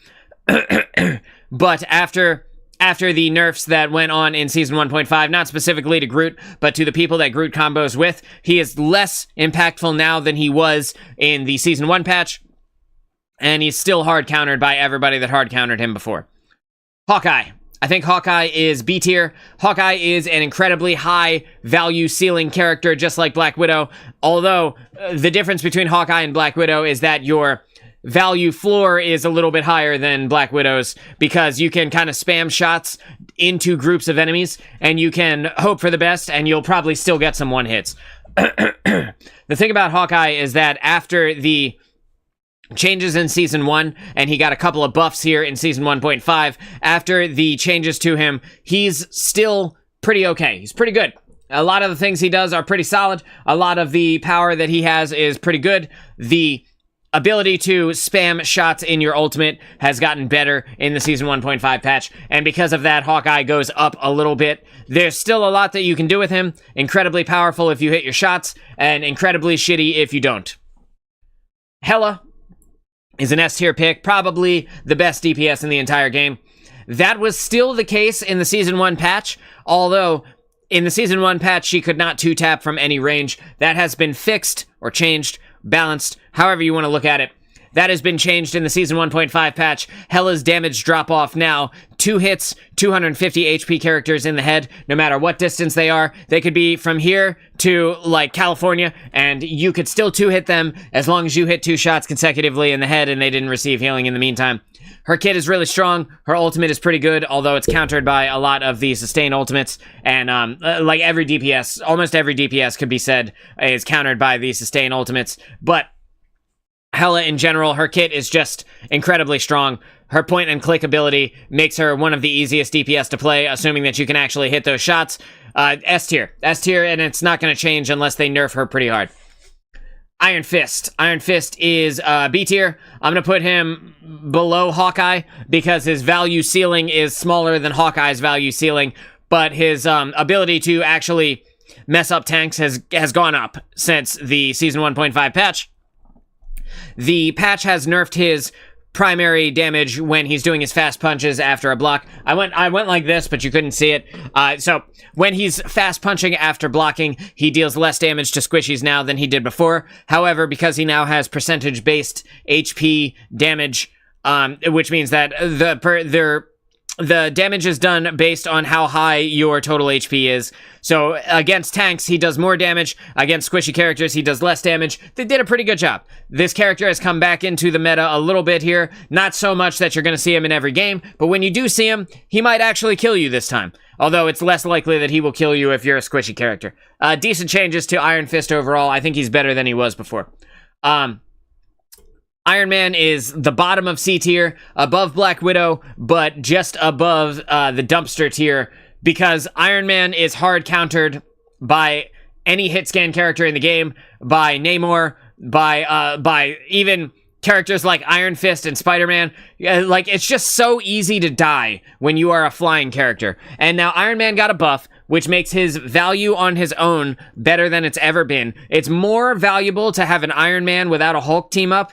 But after the nerfs that went on in Season 1.5, not specifically to Groot, but to the people that Groot combos with, he is less impactful now than he was in the Season 1 patch. And he's still hard countered by everybody that hard countered him before. Hawkeye. I think Hawkeye is B tier. Hawkeye is an incredibly high value ceiling character, just like Black Widow. Although, the difference between Hawkeye and Black Widow is that your value floor is a little bit higher than Black Widow's because you can kind of spam shots into groups of enemies, and you can hope for the best, and you'll probably still get some one-hits. The thing about Hawkeye is that after the changes in Season 1, and he got a couple of buffs here in Season 1.5, after the changes to him, he's still pretty okay. He's pretty good. A lot of the things he does are pretty solid. A lot of the power that he has is pretty good. The ability to spam shots in your ultimate has gotten better in the Season 1.5 patch, and because of that, Hawkeye goes up a little bit. There's still a lot that you can do with him. Incredibly powerful if you hit your shots, and incredibly shitty if you don't. Hela is an S-tier pick, probably the best DPS in the entire game. That was still the case in the Season 1 patch, although in the Season 1 patch, she could not 2-tap from any range. That has been fixed, or changed, balanced, however you want to look at it. That has been changed in the Season 1.5 patch. Hela's damage drop-off now. 2 hits, 250 HP characters in the head, no matter what distance they are. They could be from here to, like, California, and you could still 2-hit them as long as you hit 2 shots consecutively in the head and they didn't receive healing in the meantime. Her kit is really strong. Her ultimate is pretty good, although it's countered by a lot of the sustain ultimates. And, like every DPS, almost every DPS could be said is countered by the sustain ultimates. But Hela in general, her kit is just incredibly strong. Her point and click ability makes her one of the easiest DPS to play, assuming that you can actually hit those shots. S tier, and it's not going to change unless they nerf her pretty hard. Iron Fist. Iron Fist is B tier. I'm going to put him below Hawkeye because his value ceiling is smaller than Hawkeye's value ceiling, but his ability to actually mess up tanks has gone up since the Season 1.5 patch. The patch has nerfed his primary damage when he's doing his fast punches after a block. I went like this, but you couldn't see it. So when he's fast punching after blocking, he deals less damage to squishies now than he did before. However, because he now has percentage-based HP damage, which means that the damage is done based on how high your total HP is. So against tanks, he does more damage. Against squishy characters, he does less damage. They did a pretty good job. This character has come back into the meta a little bit here. Not so much that you're going to see him in every game, but when you do see him, he might actually kill you this time. Although it's less likely that he will kill you if you're a squishy character. Decent changes to Iron Fist overall. I think he's better than he was before. Iron Man is the bottom of C tier, above Black Widow, but just above the dumpster tier, because Iron Man is hard countered by any hit scan character in the game, by Namor, by even characters like Iron Fist and Spider-Man. Like, it's just so easy to die when you are a flying character. And now Iron Man got a buff, which makes his value on his own better than it's ever been. It's more valuable to have an Iron Man without a Hulk team up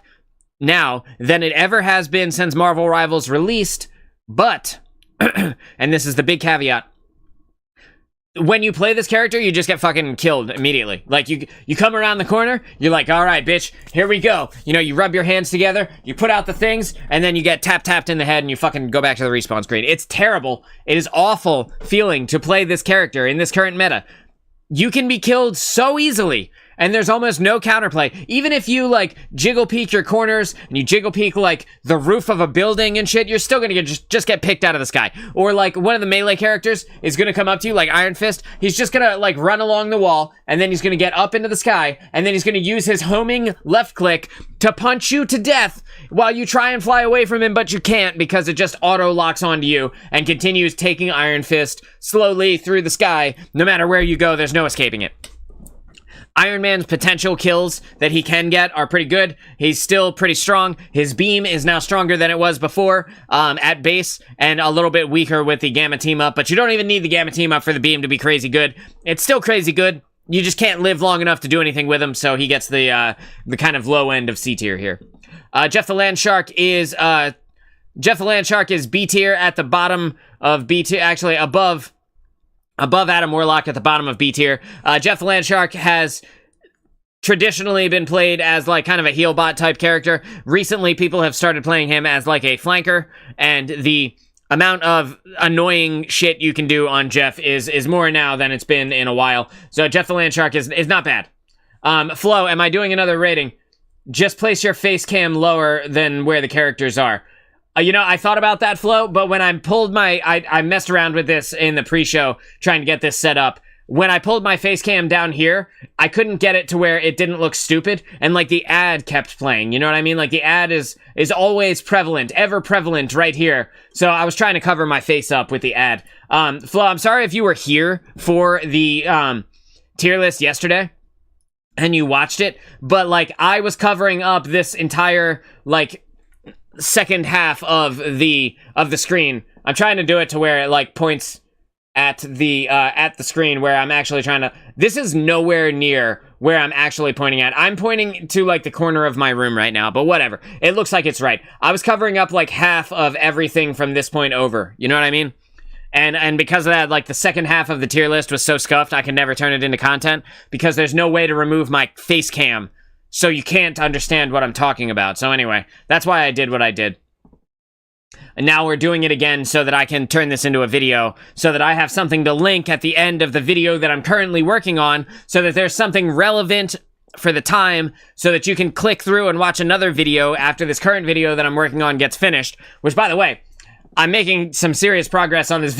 now than it ever has been since Marvel Rivals released, but, and this is the big caveat, when you play this character, you just get fucking killed immediately. Like, you come around the corner, you're like, alright, bitch, here we go. You know, you rub your hands together, you put out the things, and then you get tapped in the head, and you fucking go back to the respawn screen. It's terrible. It is awful feeling to play this character in this current meta. You can be killed so easily, and there's almost no counterplay. Even if you, like, jiggle peek your corners, and you jiggle peek, like, the roof of a building and shit, you're still gonna just get picked out of the sky. Or, like, one of the melee characters is gonna come up to you, like Iron Fist. He's just gonna, like, run along the wall, and then he's gonna get up into the sky, and then he's gonna use his homing left click to punch you to death while you try and fly away from him, but you can't because it just auto-locks onto you and continues taking Iron Fist slowly through the sky. No matter where you go, there's no escaping it. Iron Man's potential kills that he can get are pretty good. He's still pretty strong. His beam is now stronger than it was before at base, and a little bit weaker with the Gamma team up, but you don't even need the Gamma team up for the beam to be crazy good. It's still crazy good. You just can't live long enough to do anything with him, so he gets the kind of low end of C tier here. Jeff the Landshark is B tier at the bottom of B tier, actually above Adam Warlock at the bottom of B tier. Jeff the Landshark has traditionally been played as, like, kind of a heal bot type character. Recently, people have started playing him as, like, a flanker, and the amount of annoying shit you can do on Jeff is more now than it's been in a while. So Jeff the Landshark is not bad. Flo, am I doing another rating? just place your face cam lower than where the characters are. You know, I thought about that, Flo, but when I pulled I messed around with this in the pre-show, trying to get this set up. When I pulled my face cam down here, I couldn't get it to where it didn't look stupid, and, like, the ad kept playing, you know what I mean? Like, the ad is always prevalent, ever prevalent right here, so I was trying to cover my face up with the ad. Flo, I'm sorry if you were here for the, tier list yesterday, and you watched it, but, like, I was covering up this entire, like, second half of the screen. I'm trying to do it to where it, like, points at the screen where I'm actually trying to... This is nowhere near where I'm actually pointing at. I'm pointing to, like, the corner of my room right now, but whatever. It looks like it's right. I was covering up, like, half of everything from this point over. You know what I mean? And because of that, like, the second half of the tier list was so scuffed, I can never turn it into content, because there's no way to remove my face cam, so you can't understand what I'm talking about. So anyway, that's why I did what I did. And now we're doing it again so that I can turn this into a video, so that I have something to link at the end of the video that I'm currently working on, so that there's something relevant for the time, so that you can click through and watch another video after this current video that I'm working on gets finished. Which, by the way, I'm making some serious progress on this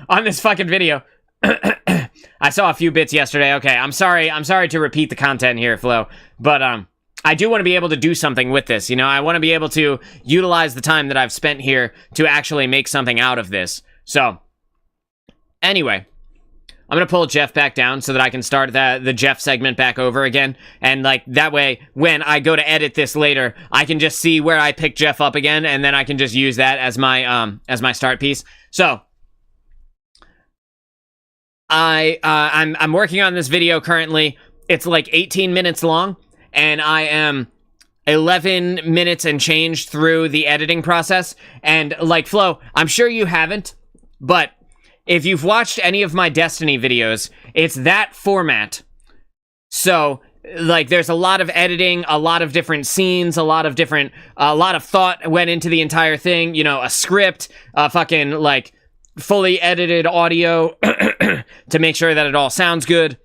on this fucking video. I saw a few bits yesterday. Okay, I'm sorry to repeat the content here, Flo, but I do want to be able to do something with this, you know? I want to be able to utilize the time that I've spent here to actually make something out of this. So, anyway, I'm going to pull Jeff back down so that I can start the Jeff segment back over again. And, like, that way, when I go to edit this later, I can just see where I pick Jeff up again, and then I can just use that as my start piece. So, I'm working on this video currently. It's like 18 minutes long, and I am 11 minutes and change through the editing process. And, like, Flo, I'm sure you haven't, but if you've watched any of my Destiny videos, it's that format. So, like, there's a lot of editing, a lot of different scenes, a lot of thought went into the entire thing, you know, a script, fucking, like, fully edited audio to make sure that it all sounds good,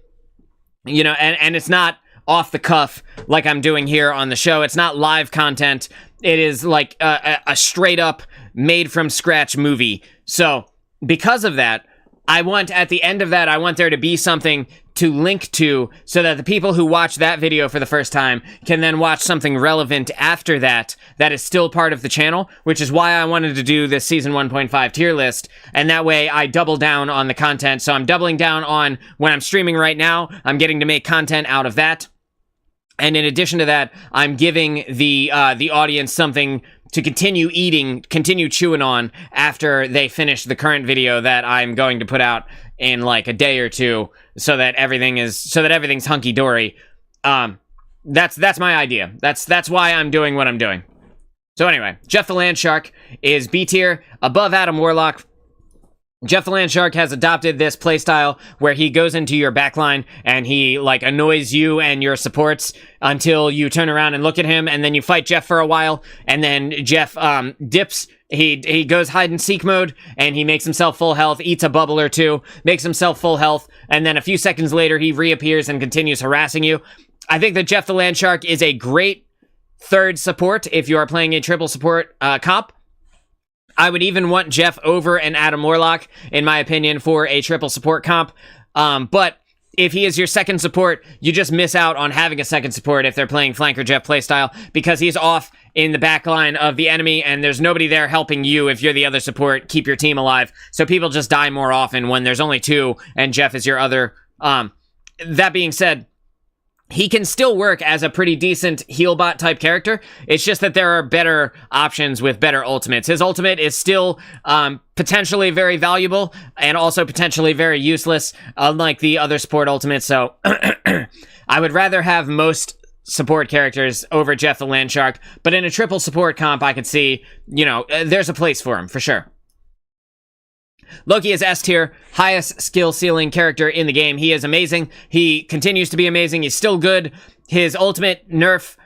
you know, and it's not off the cuff like I'm doing here on the show. It's not live content. It is like a straight up made from scratch movie. So because of that, I want at the end of that, I want there to be something to link to so that the people who watch that video for the first time can then watch something relevant after that that is still part of the channel, which is why I wanted to do this season 1.5 tier list. And that way I double down on the content. So I'm doubling down on when I'm streaming right now, I'm getting to make content out of that. And in addition to that, I'm giving the audience something to continue eating, continue chewing on after they finish the current video that I'm going to put out in like a day or two, so that everything's hunky dory. That's my idea. That's why I'm doing what I'm doing. So anyway, Jeff the Landshark is B tier, above Adam Warlock. Jeff the Landshark has adopted this playstyle where he goes into your backline and he, like, annoys you and your supports until you turn around and look at him, and then you fight Jeff for a while, and then Jeff dips. He goes hide-and-seek mode, and he makes himself full health, eats a bubble or two, makes himself full health, and then a few seconds later he reappears and continues harassing you. I think that Jeff the Landshark is a great third support if you are playing a triple support comp. I would even want Jeff over an Adam Warlock, in my opinion, for a triple support comp. But if he is your second support, you just miss out on having a second support if they're playing Flanker Jeff playstyle, because he's off in the back line of the enemy, and there's nobody there helping you if you're the other support, keep your team alive. So people just die more often when there's only two, and Jeff is your other. That being said, he can still work as a pretty decent heal bot type character. It's just that there are better options with better ultimates. His ultimate is still potentially very valuable and also potentially very useless, unlike the other support ultimates. So I would rather have most support characters over Jeff the Landshark, but in a triple support comp, I could see, you know, there's a place for him for sure. Loki is S tier, highest skill ceiling character in the game. He is amazing. He continues to be amazing. He's still good. His ultimate nerf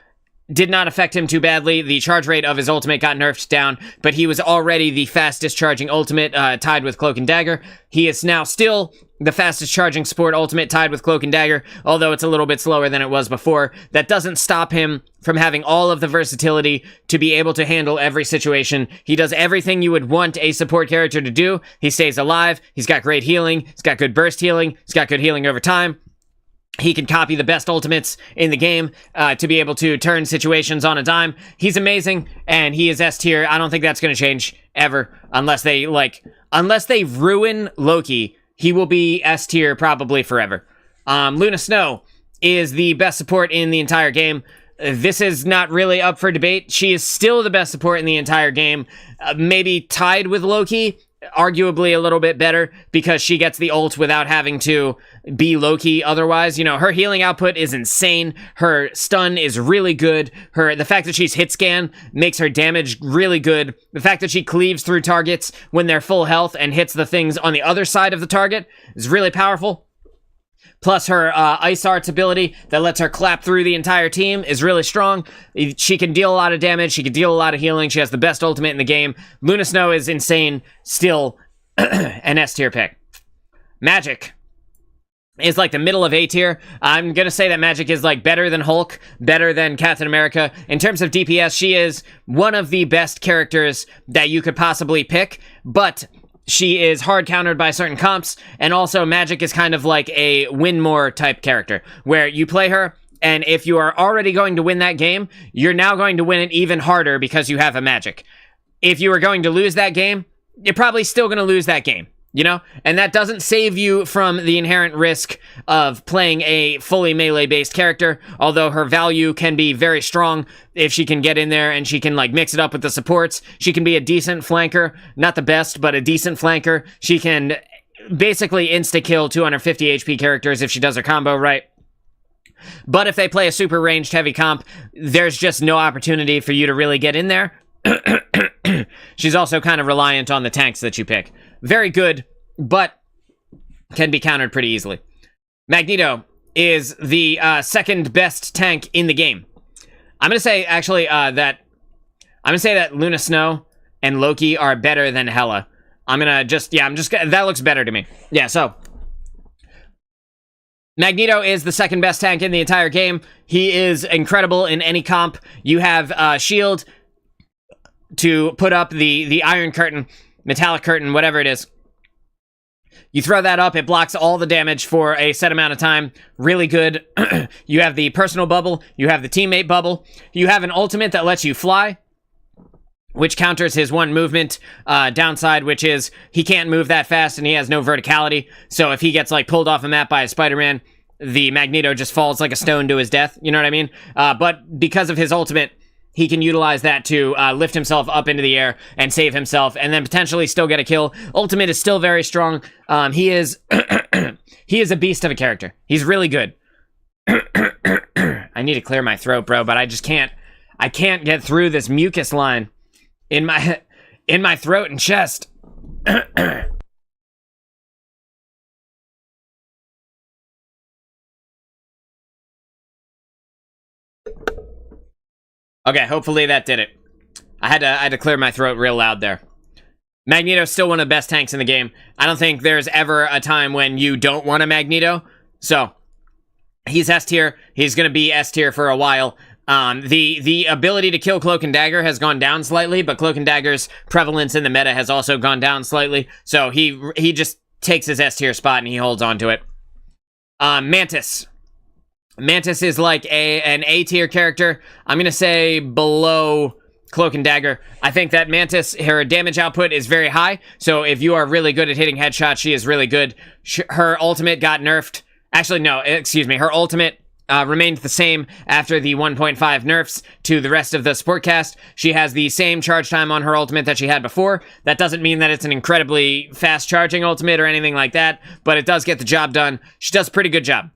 did not affect him too badly. The charge rate of his ultimate got nerfed down, but he was already the fastest charging ultimate, tied with Cloak and Dagger. He is now still the fastest charging support ultimate, tied with Cloak and Dagger, although it's a little bit slower than it was before. That doesn't stop him from having all of the versatility to be able to handle every situation. He does everything you would want a support character to do. He stays alive, he's got great healing, he's got good burst healing, he's got good healing over time. He can copy the best ultimates in the game to be able to turn situations on a dime. He's amazing, and he is S tier. I don't think that's going to change ever, unless they ruin Loki. He will be S tier probably forever. Luna Snow is the best support in the entire game. This is not really up for debate. She is still the best support in the entire game. Maybe tied with Loki, arguably a little bit better, because she gets the ult without having to be Loki otherwise. You know, her healing output is insane. Her stun is really good. The fact that she's hit scan makes her damage really good. The fact that she cleaves through targets when they're full health and hits the things on the other side of the target is really powerful. Plus her Ice Arts ability that lets her clap through the entire team is really strong. She can deal a lot of damage. She can deal a lot of healing. She has the best ultimate in the game. Luna Snow is insane. Still an S tier pick. Magic is like the middle of A tier. I'm gonna say that Magic is like better than Hulk, better than Captain America. In terms of DPS, she is one of the best characters that you could possibly pick, but she is hard countered by certain comps, and also Magic is kind of like a win more type character, where you play her, and if you are already going to win that game, you're now going to win it even harder because you have a Magic. If you are going to lose that game, you're probably still going to lose that game, you know? And that doesn't save you from the inherent risk of playing a fully melee-based character, although her value can be very strong if she can get in there and she can, like, mix it up with the supports. She can be a decent flanker, not the best, but a decent flanker. She can basically insta-kill 250 HP characters if she does her combo right. But if they play a super ranged heavy comp, there's just no opportunity for you to really get in there. She's also kind of reliant on the tanks that you pick. Very good, but can be countered pretty easily. Magneto is the second best tank in the game. I'm gonna say actually that Luna Snow and Loki are better than Hela. That looks better to me. Yeah, so Magneto is the second best tank in the entire game. He is incredible in any comp. You have shield to put up the Iron Curtain, Metallic Curtain, whatever it is. You throw that up, it blocks all the damage for a set amount of time. Really good. You have the personal bubble, you have the teammate bubble, you have an ultimate that lets you fly, which counters his one movement downside, which is he can't move that fast and he has no verticality. So if he gets like pulled off a map by a Spider-Man, the Magneto just falls like a stone to his death. You know what I mean? But because of his ultimate, he can utilize that to lift himself up into the air and save himself, and then potentially still get a kill. Ultimate is still very strong. He is he is a beast of a character. He's really good. I need to clear my throat, bro, but I just can't. I can't get through this mucus line in my throat and chest. Okay, hopefully that did it. I had to clear my throat real loud there. Magneto's still one of the best tanks in the game. I don't think there's ever a time when you don't want a Magneto. So, he's S tier. He's going to be S tier for a while. The ability to kill Cloak and Dagger has gone down slightly, but Cloak and Dagger's prevalence in the meta has also gone down slightly. So, he just takes his S tier spot and he holds on to it. Mantis. Mantis is like an A tier character. I'm gonna say below Cloak and Dagger. I think that Mantis, her damage output is very high, so if you are really good at hitting headshots, she is really good. Her ultimate got nerfed. Actually, no, excuse me. Her ultimate remained the same after the 1.5 nerfs to the rest of the support cast. She has the same charge time on her ultimate that she had before. That doesn't mean that it's an incredibly fast charging ultimate or anything like that, but it does get the job done. She does a pretty good job.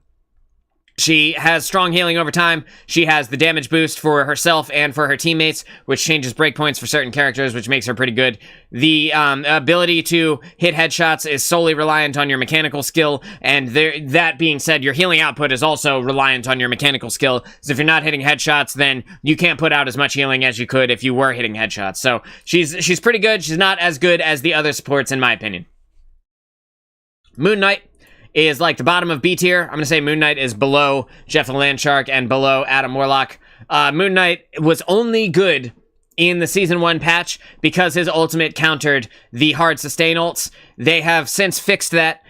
She has strong healing over time. She has the damage boost for herself and for her teammates, which changes breakpoints for certain characters, which makes her pretty good. The ability to hit headshots is solely reliant on your mechanical skill, and that being said, your healing output is also reliant on your mechanical skill, so if you're not hitting headshots, then you can't put out as much healing as you could if you were hitting headshots. So she's pretty good. She's not as good as the other supports, in my opinion. Moon Knight is like the bottom of B tier. I'm going to say Moon Knight is below Jeff the Landshark and below Adam Warlock. Moon Knight was only good in the Season 1 patch because his ultimate countered the hard sustain ults. They have since fixed that.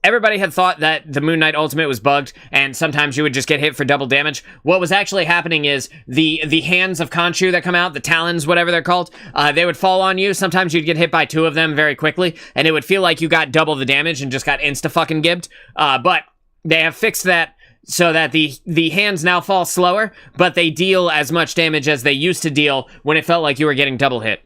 Everybody had thought that the Moon Knight ultimate was bugged, and sometimes you would just get hit for double damage. What was actually happening is the hands of Khonshu that come out, the talons, whatever they're called, they would fall on you. Sometimes you'd get hit by 2 of them very quickly, and it would feel like you got double the damage and just got insta-fucking-gibbed. But they have fixed that so that the hands now fall slower, but they deal as much damage as they used to deal when it felt like you were getting double hit.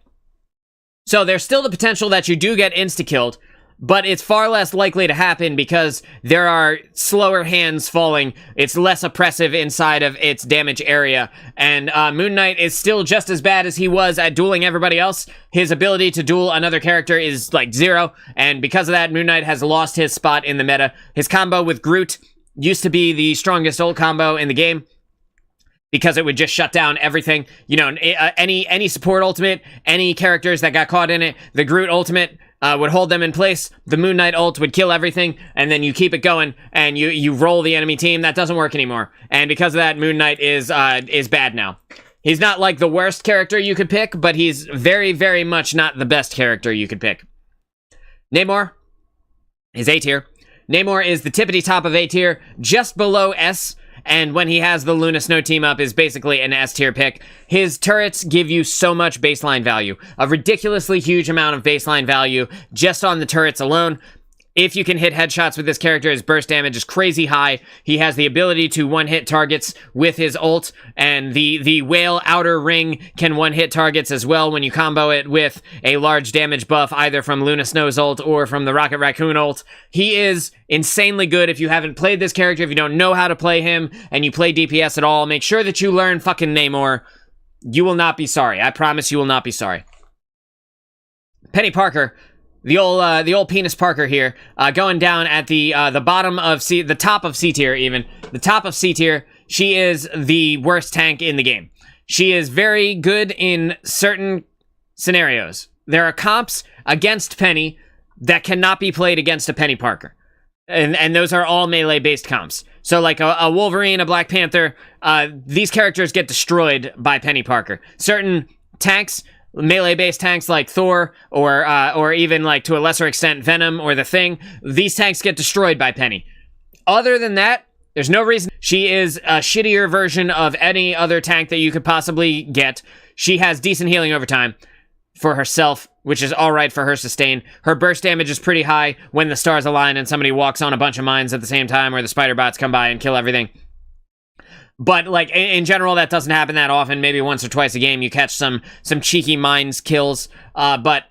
So there's still the potential that you do get insta-killed, but it's far less likely to happen because there are slower hands falling. It's less oppressive inside of its damage area. And Moon Knight is still just as bad as he was at dueling everybody else. His ability to duel another character is like 0. And because of that, Moon Knight has lost his spot in the meta. His combo with Groot used to be the strongest ult combo in the game, because it would just shut down everything. You know, any support ultimate, any characters that got caught in it, the Groot ultimate would hold them in place. The Moon Knight ult would kill everything, and then you keep it going, and you roll the enemy team. That doesn't work anymore. And because of that, Moon Knight is bad now. He's not like the worst character you could pick, but he's very, very much not the best character you could pick. Namor is A tier. Namor is the tippity top of A tier, just below S. And when he has the Luna Snow team up is basically an S tier pick. His turrets give you so much baseline value. A ridiculously huge amount of baseline value just on the turrets alone. If you can hit headshots with this character, his burst damage is crazy high. He has the ability to one-hit targets with his ult, and the Whale Outer Ring can one-hit targets as well when you combo it with a large damage buff, either from Luna Snow's ult or from the Rocket Raccoon ult. He is insanely good. If you haven't played this character, if you don't know how to play him, and you play DPS at all, make sure that you learn fucking Namor. You will not be sorry. I promise you will not be sorry. Penny Parker, the old penis Parker here, going down at the bottom of the top of C tier even. The top of C tier, she is the worst tank in the game. She is very good in certain scenarios. There are comps against Penny that cannot be played against a Penny Parker. And those are all melee-based comps. So like a Wolverine, a Black Panther, these characters get destroyed by Penny Parker. Certain tanks, melee-based tanks like Thor, or even like to a lesser extent Venom or the Thing, these tanks get destroyed by Penny. Other than that, there's no reason. She is a shittier version of any other tank that you could possibly get. She has decent healing over time for herself, which is alright for her sustain. Her burst damage is pretty high when the stars align and somebody walks on a bunch of mines at the same time, or the spider bots come by and kill everything. But, like, in general, that doesn't happen that often. Maybe once or twice a game you catch some cheeky mines kills, but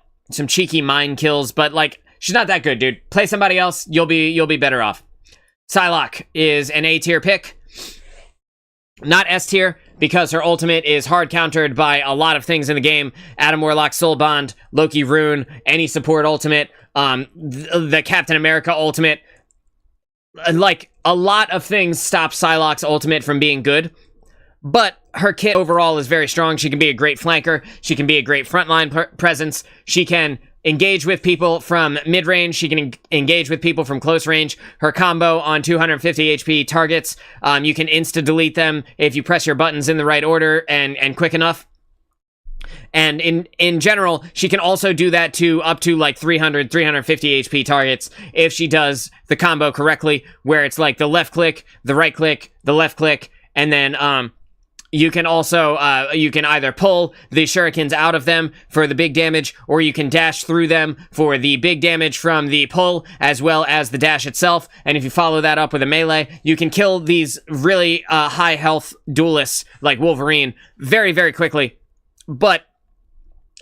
like, she's not that good, dude. Play somebody else, you'll be better off. Psylocke is an A tier pick. Not S tier, because her ultimate is hard countered by a lot of things in the game. Adam Warlock Soul Bond, Loki Rune, any support ultimate, the Captain America ultimate. Like, a lot of things stop Psylocke's ultimate from being good, but her kit overall is very strong. She can be a great flanker. She can be a great frontline presence. She can engage with people from mid-range. She can engage with people from close range. Her combo on 250 HP targets, you can insta-delete them if you press your buttons in the right order and quick enough. And in general, she can also do that to up to like 350 HP targets if she does the combo correctly, where it's like the left click, the right click, the left click, and then you can also you can either pull the shurikens out of them for the big damage, or you can dash through them for the big damage from the pull as well as the dash itself. And if you follow that up with a melee, you can kill these really high health duelists like Wolverine very, very quickly. But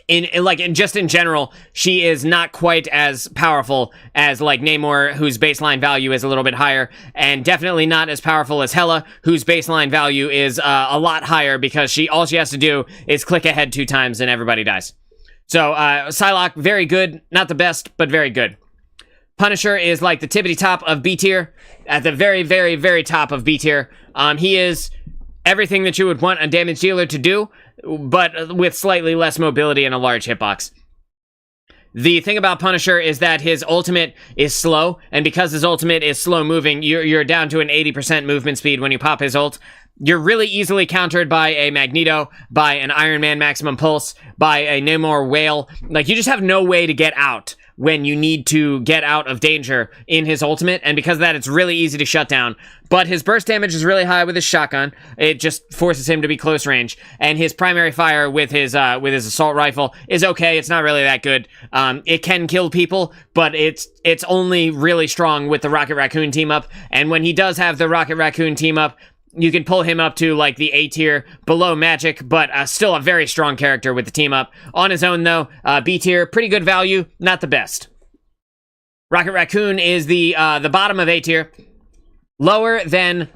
in general, she is not quite as powerful as like Namor, whose baseline value is a little bit higher, and definitely not as powerful as Hela, whose baseline value is a lot higher, because all she has to do is click ahead 2 times and everybody dies. So Psylocke, very good, not the best, but very good. Punisher is like the tippity top of B tier, at the very, very, very top of B tier. He is everything that you would want a damage dealer to do, but with slightly less mobility and a large hitbox. The thing about Punisher is that his ultimate is slow, and because his ultimate is slow moving, you're down to an 80% movement speed when you pop his ult. You're really easily countered by a Magneto, by an Iron Man Maximum Pulse, by a Namor Whale. Like, you just have no way to get out when you need to get out of danger in his ultimate, and because of that, it's really easy to shut down. But his burst damage is really high with his shotgun. It just forces him to be close range, and his primary fire with his assault rifle is okay. It's not really that good. It can kill people, but it's only really strong with the Rocket Raccoon team up, and when he does have the Rocket Raccoon team up, you can pull him up to, like, the A tier, below Magic, but still a very strong character with the team up. On his own, though, B tier, pretty good value, not the best. Rocket Raccoon is the bottom of A tier. Lower than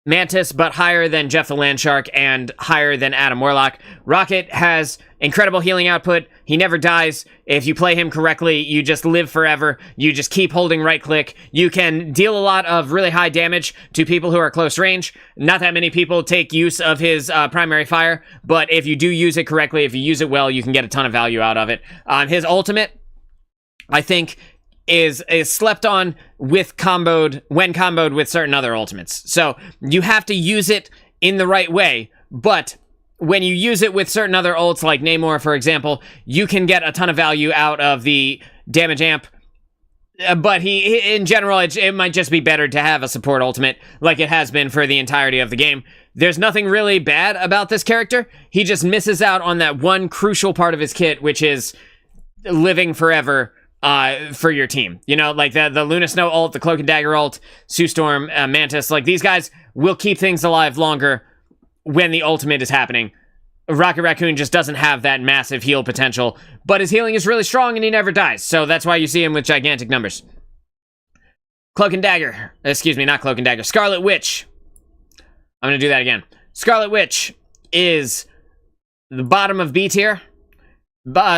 Mantis, but higher than Jeff the Landshark and higher than Adam Warlock. Rocket has incredible healing output. He never dies. If you play him correctly, you just live forever. You just keep holding right click. You can deal a lot of really high damage to people who are close range. Not that many people take use of his primary fire, but if you do use it correctly, if you use it well, you can get a ton of value out of it. His ultimate, I think, is slept on when comboed with certain other ultimates. So you have to use it in the right way, but when you use it with certain other ults, like Namor, for example, you can get a ton of value out of the damage amp. But in general, it might just be better to have a support ultimate, like it has been for the entirety of the game. There's nothing really bad about this character. He just misses out on that one crucial part of his kit, which is living forever for your team. You know, like the Luna Snow ult, the Cloak and Dagger ult, Sue Storm, Mantis, like these guys will keep things alive longer when the ultimate is happening. Rocket Raccoon just doesn't have that massive heal potential, but his healing is really strong and he never dies, so that's why you see him with gigantic numbers. Cloak and Dagger. Excuse me, not Cloak and Dagger. Scarlet Witch. I'm gonna do that again. Scarlet Witch is the bottom of B tier.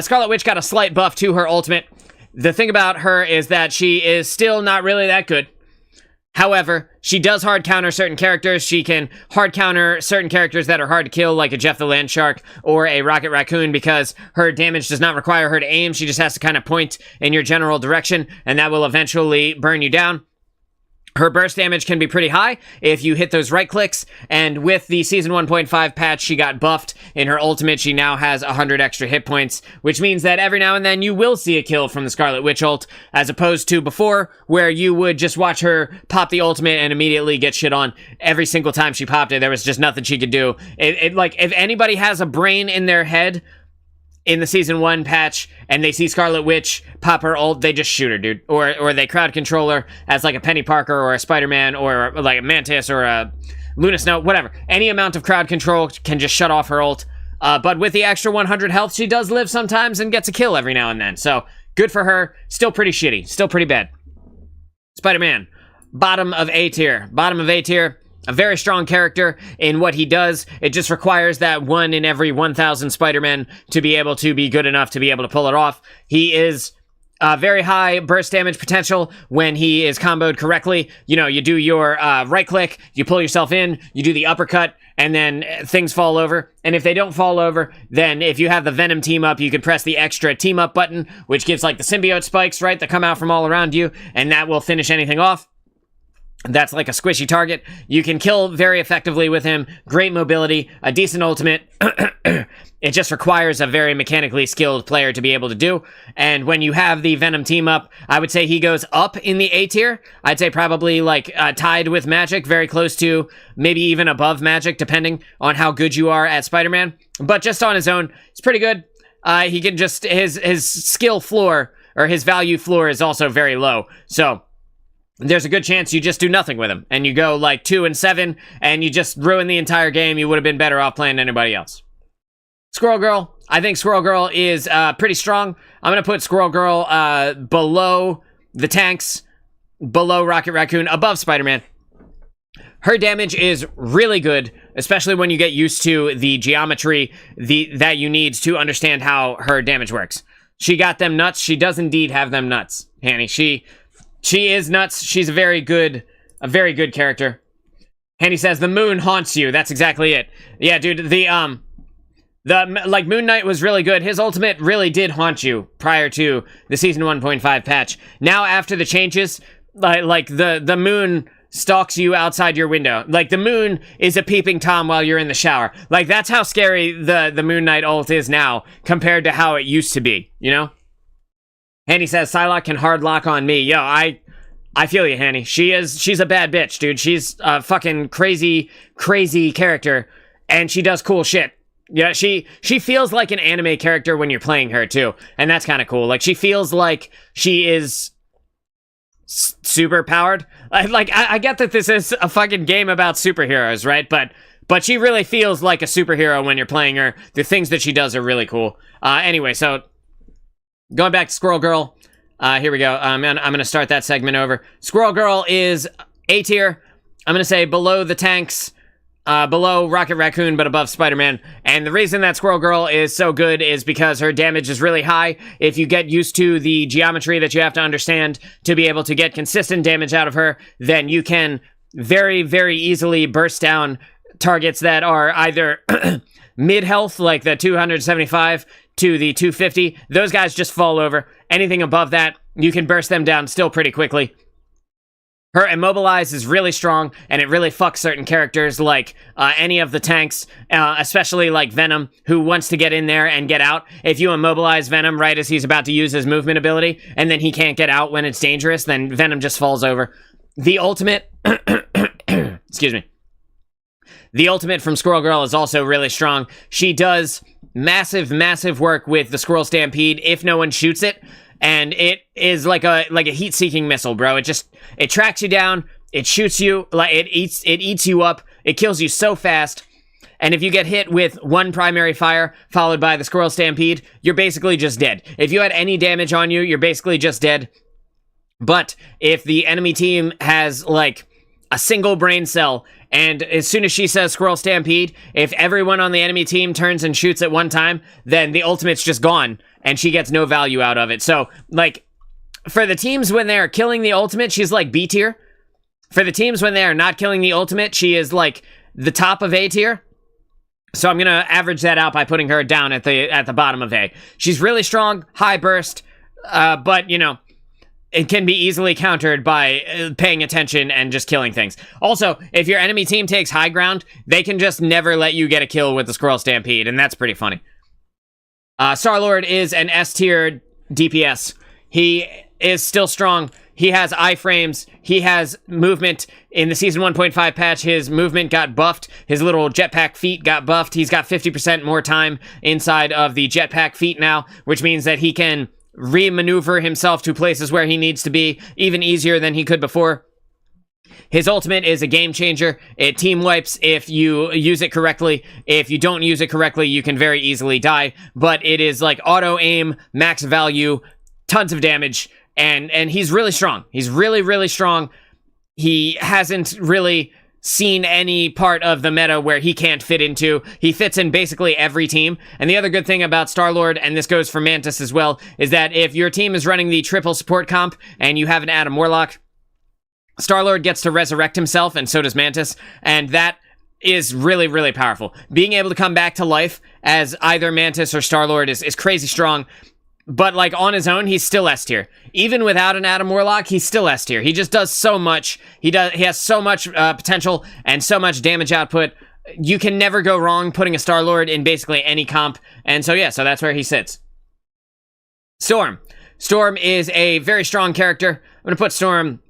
Scarlet Witch got a slight buff to her ultimate. The thing about her is that she is still not really that good. However, she does hard counter certain characters. She can hard counter certain characters that are hard to kill, like a Jeff the Landshark or a Rocket Raccoon, because her damage does not require her to aim. She just has to kind of point in your general direction, and that will eventually burn you down. Her burst damage can be pretty high if you hit those right clicks, and with the Season 1.5 patch, she got buffed. In her ultimate, she now has 100 extra hit points, which means that every now and then you will see a kill from the Scarlet Witch ult, as opposed to before, where you would just watch her pop the ultimate and immediately get shit on. Every single time she popped it, there was just nothing she could do. Like, if anybody has a brain in their head in the Season 1 patch, and they see Scarlet Witch pop her ult, they just shoot her, dude. Or they crowd control her as like a Penny Parker or a Spider-Man or like a Mantis or a Luna Snow, whatever. Any amount of crowd control can just shut off her ult. But with the extra 100 health, she does live sometimes and gets a kill every now and then. So, good for her. Still pretty shitty. Still pretty bad. Spider-Man. Bottom of A tier. Bottom of A tier. A very strong character in what he does. It just requires that 1 in every 1,000 Spider-Men to be able to be good enough to be able to pull it off. He is very high burst damage potential when he is comboed correctly. You know, you do your right click, you pull yourself in, you do the uppercut, and then things fall over. And if they don't fall over, then if you have the Venom team up, you can press the extra team up button, which gives like the symbiote spikes, right, that come out from all around you, and that will finish anything off. That's like a squishy target. You can kill very effectively with him. Great mobility, a decent ultimate. It just requires a very mechanically skilled player to be able to do. And when you have the Venom team up, I would say he goes up in the A tier. I'd say probably like tied with Magic, very close to, maybe even above Magic, depending on how good you are at Spider-Man. But just on his own, it's pretty good. He can just, his skill floor, or his value floor is also very low. So there's a good chance you just do nothing with him, and you go like 2 and 7, and you just ruin the entire game. You would have been better off playing anybody else. Squirrel Girl. I think Squirrel Girl is pretty strong. I'm going to put Squirrel Girl below the tanks, below Rocket Raccoon, above Spider-Man. Her damage is really good, especially when you get used to the geometry that you need to understand how her damage works. She got them nuts. She does indeed have them nuts, Hanny. She is nuts. She's a very good character. Handy says, the moon haunts you. That's exactly it. Yeah, dude, Like, Moon Knight was really good. His ultimate really did haunt you prior to the Season 1.5 patch. Now, after the changes, like the moon stalks you outside your window. Like, the moon is a peeping Tom while you're in the shower. Like, that's how scary the Moon Knight ult is now compared to how it used to be, you know? Hanny says, Psylocke can hard lock on me. Yo, I feel you, Hanny. She's a bad bitch, dude. She's a fucking crazy character, and she does cool shit. Yeah, she feels like an anime character when you're playing her, too. And that's kind of cool. Like, she feels like she is super powered. I get that this is a fucking game about superheroes, right? But she really feels like a superhero when you're playing her. The things that she does are really cool. Anyway, so going back to Squirrel Girl. Here we go. I'm gonna start that segment over. Squirrel Girl is A tier. I'm gonna say below the tanks. Below Rocket Raccoon, but above Spider-Man. And the reason that Squirrel Girl is so good is because her damage is really high. If you get used to the geometry that you have to understand to be able to get consistent damage out of her, then you can very, very easily burst down targets that are either mid-health, like the 275 to the 250. Those guys just fall over. Anything above that, you can burst them down still pretty quickly. Her Immobilize is really strong, and it really fucks certain characters like any of the tanks, especially like Venom, who wants to get in there and get out. If you immobilize Venom right as he's about to use his movement ability, and then he can't get out when it's dangerous, then Venom just falls over. The ultimate... excuse me. The ultimate from Squirrel Girl is also really strong. She does massive work with the Squirrel Stampede if no one shoots it. And it is like a heat-seeking missile, bro. It tracks you down, it shoots you, like it eats you up, it kills you so fast. And if you get hit with one primary fire followed by the Squirrel Stampede, you're basically just dead. If you had any damage on you, you're basically just dead. But if the enemy team has like a single brain cell, and as soon as she says Squirrel Stampede, if everyone on the enemy team turns and shoots at one time, then the ultimate's just gone, and she gets no value out of it. So, like, for the teams when they're killing the ultimate, she's like B tier. For the teams when they are not killing the ultimate, she is like the top of A tier. So I'm gonna average that out by putting her down at the bottom of A. She's really strong, high burst, but, you know, it can be easily countered by paying attention and just killing things. Also, if your enemy team takes high ground, they can just never let you get a kill with the Squirrel Stampede, and that's pretty funny. Star-Lord is an S-tier DPS. He is still strong. He has iframes. He has movement. In the Season 1.5 patch, his movement got buffed. His little jetpack feet got buffed. He's got 50% more time inside of the jetpack feet now, which means that he can re-maneuver himself to places where he needs to be even easier than he could before. His ultimate is a game changer. It team wipes if you use it correctly. If you don't use it correctly, you can very easily die. But it is like auto aim, max value, tons of damage, and he's really strong. He's really strong. He hasn't really seen any part of the meta where he can't fit into. He fits in basically every team. And the other good thing about Star-Lord, and this goes for Mantis as well, is that if your team is running the triple support comp and you have an Adam Warlock, Star-Lord gets to resurrect himself, and so does Mantis, and that is really powerful. Being able to come back to life as either Mantis or Star-Lord is crazy strong. But, like, on his own, he's still S tier. Even without an Adam Warlock, he's still S tier. He just does so much. He has so much potential and so much damage output. You can never go wrong putting a Star-Lord in basically any comp. And so, yeah, so that's where he sits. Storm. Storm is a very strong character. I'm going to put Storm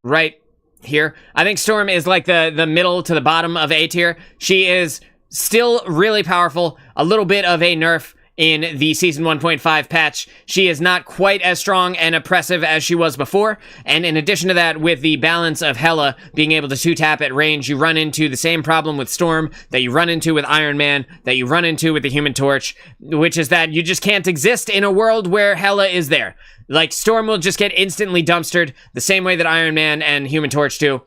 right here. I think Storm is like the middle to the bottom of A tier. She is still really powerful. A little bit of a nerf in the Season 1.5 patch. She is not quite as strong and oppressive as she was before, and in addition to that, with the balance of Hela being able to 2-tap at range, you run into the same problem with Storm that you run into with Iron Man, that you run into with the Human Torch, which is that you just can't exist in a world where Hela is there. Like, Storm will just get instantly dumpstered, the same way that Iron Man and Human Torch do.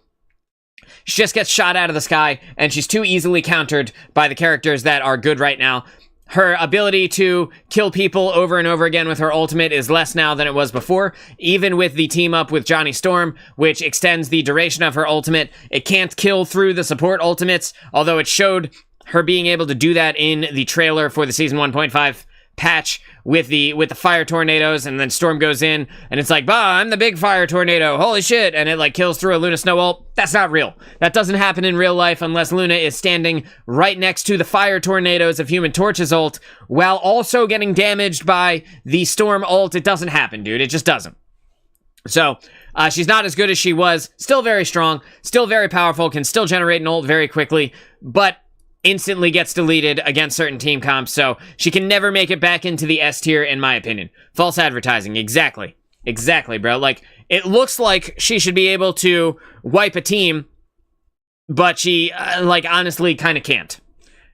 She just gets shot out of the sky, and she's too easily countered by the characters that are good right now. Her ability to kill people over and over again with her ultimate is less now than it was before. Even with the team up with Johnny Storm, which extends the duration of her ultimate, it can't kill through the support ultimates, although it showed her being able to do that in the trailer for the Season 1.5 patch with the fire tornadoes, and then Storm goes in, and it's like, bah, I'm the big fire tornado, holy shit, and it like kills through a Luna snow ult. That's not real. That doesn't happen in real life unless Luna is standing right next to the fire tornadoes of Human Torch's ult, while also getting damaged by the Storm ult. It doesn't happen, dude. It just doesn't. So, she's not as good as she was, still very strong, still very powerful, can still generate an ult very quickly, but instantly gets deleted against certain team comps, so she can never make it back into the S tier, in my opinion. False advertising, exactly. Exactly, bro. Like, it looks like she should be able to wipe a team, but she, like, honestly kind of can't.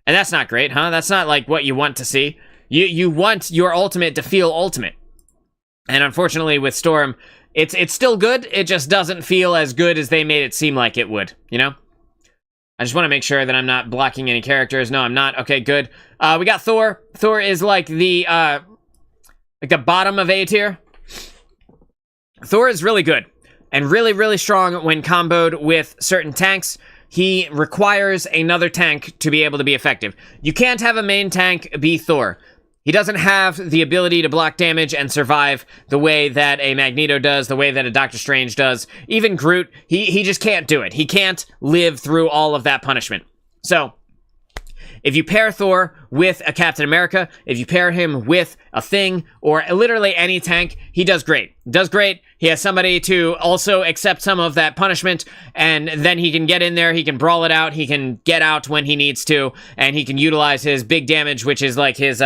And that's not great, huh? That's not, like, what you want to see. You want your ultimate to feel ultimate. And unfortunately, with Storm, it's still good, it just doesn't feel as good as they made it seem like it would, you know? I just want to make sure that I'm not blocking any characters. No, I'm not. Okay, good. We got Thor. Thor is like the bottom of A tier. Thor is really good and really, really strong when comboed with certain tanks. He requires another tank to be able to be effective. You can't have a main tank be Thor. He doesn't have the ability to block damage and survive the way that a Magneto does, the way that a Doctor Strange does. Even Groot, he just can't do it. He can't live through all of that punishment. So, if you pair Thor with a Captain America, if you pair him with a Thing, or literally any tank, he does great. Does great. He has somebody to also accept some of that punishment, and then he can get in there, he can brawl it out, he can get out when he needs to, and he can utilize his big damage, which is like his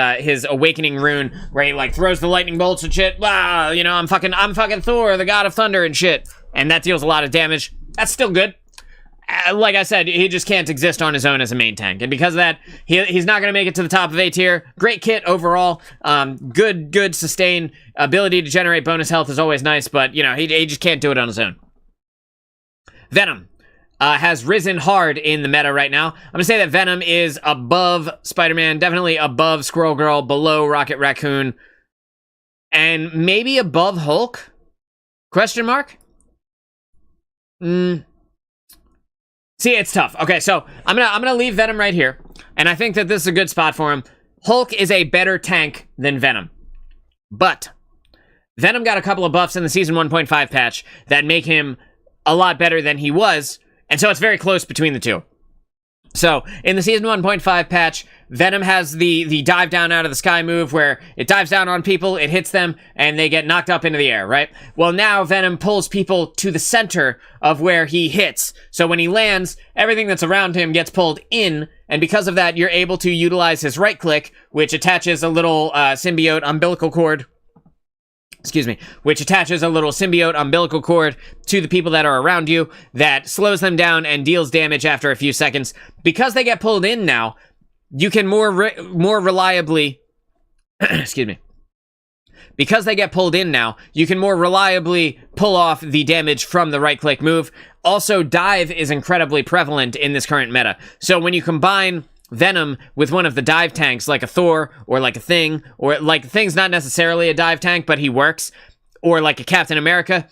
awakening rune, where he like throws the lightning bolts and shit. Wow, you know, I'm fucking Thor, the god of thunder and shit. And that deals a lot of damage. That's still good. Like I said, he just can't exist on his own as a main tank, and because of that, he's not going to make it to the top of A tier. Great kit overall, good sustain, ability to generate bonus health is always nice, but, you know, he just can't do it on his own. Venom has risen hard in the meta right now. I'm going to say that Venom is above Spider-Man, definitely above Squirrel Girl, below Rocket Raccoon, and maybe above Hulk? Question mark? See, it's tough. Okay, so I'm gonna leave Venom right here, and I think that this is a good spot for him. Hulk is a better tank than Venom, but Venom got a couple of buffs in the Season 1.5 patch that make him a lot better than he was, and so it's very close between the two. So, in the Season 1.5 patch, Venom has the dive down out of the sky move where it dives down on people, it hits them, and they get knocked up into the air, right? Well, now Venom pulls people to the center of where he hits. So when he lands, everything that's around him gets pulled in, and because of that, you're able to utilize his right click, which attaches a little symbiote umbilical cord, which attaches a little symbiote umbilical cord to the people that are around you that slows them down and deals damage after a few seconds. Because they get pulled in now, you can more reliably, because they get pulled in now, you can more reliably pull off the damage from the right-click move. Also, dive is incredibly prevalent in this current meta. So when you combine Venom with one of the dive tanks, like a Thor, or like a Thing, or like Thing's not necessarily a dive tank, but he works, or like a Captain America,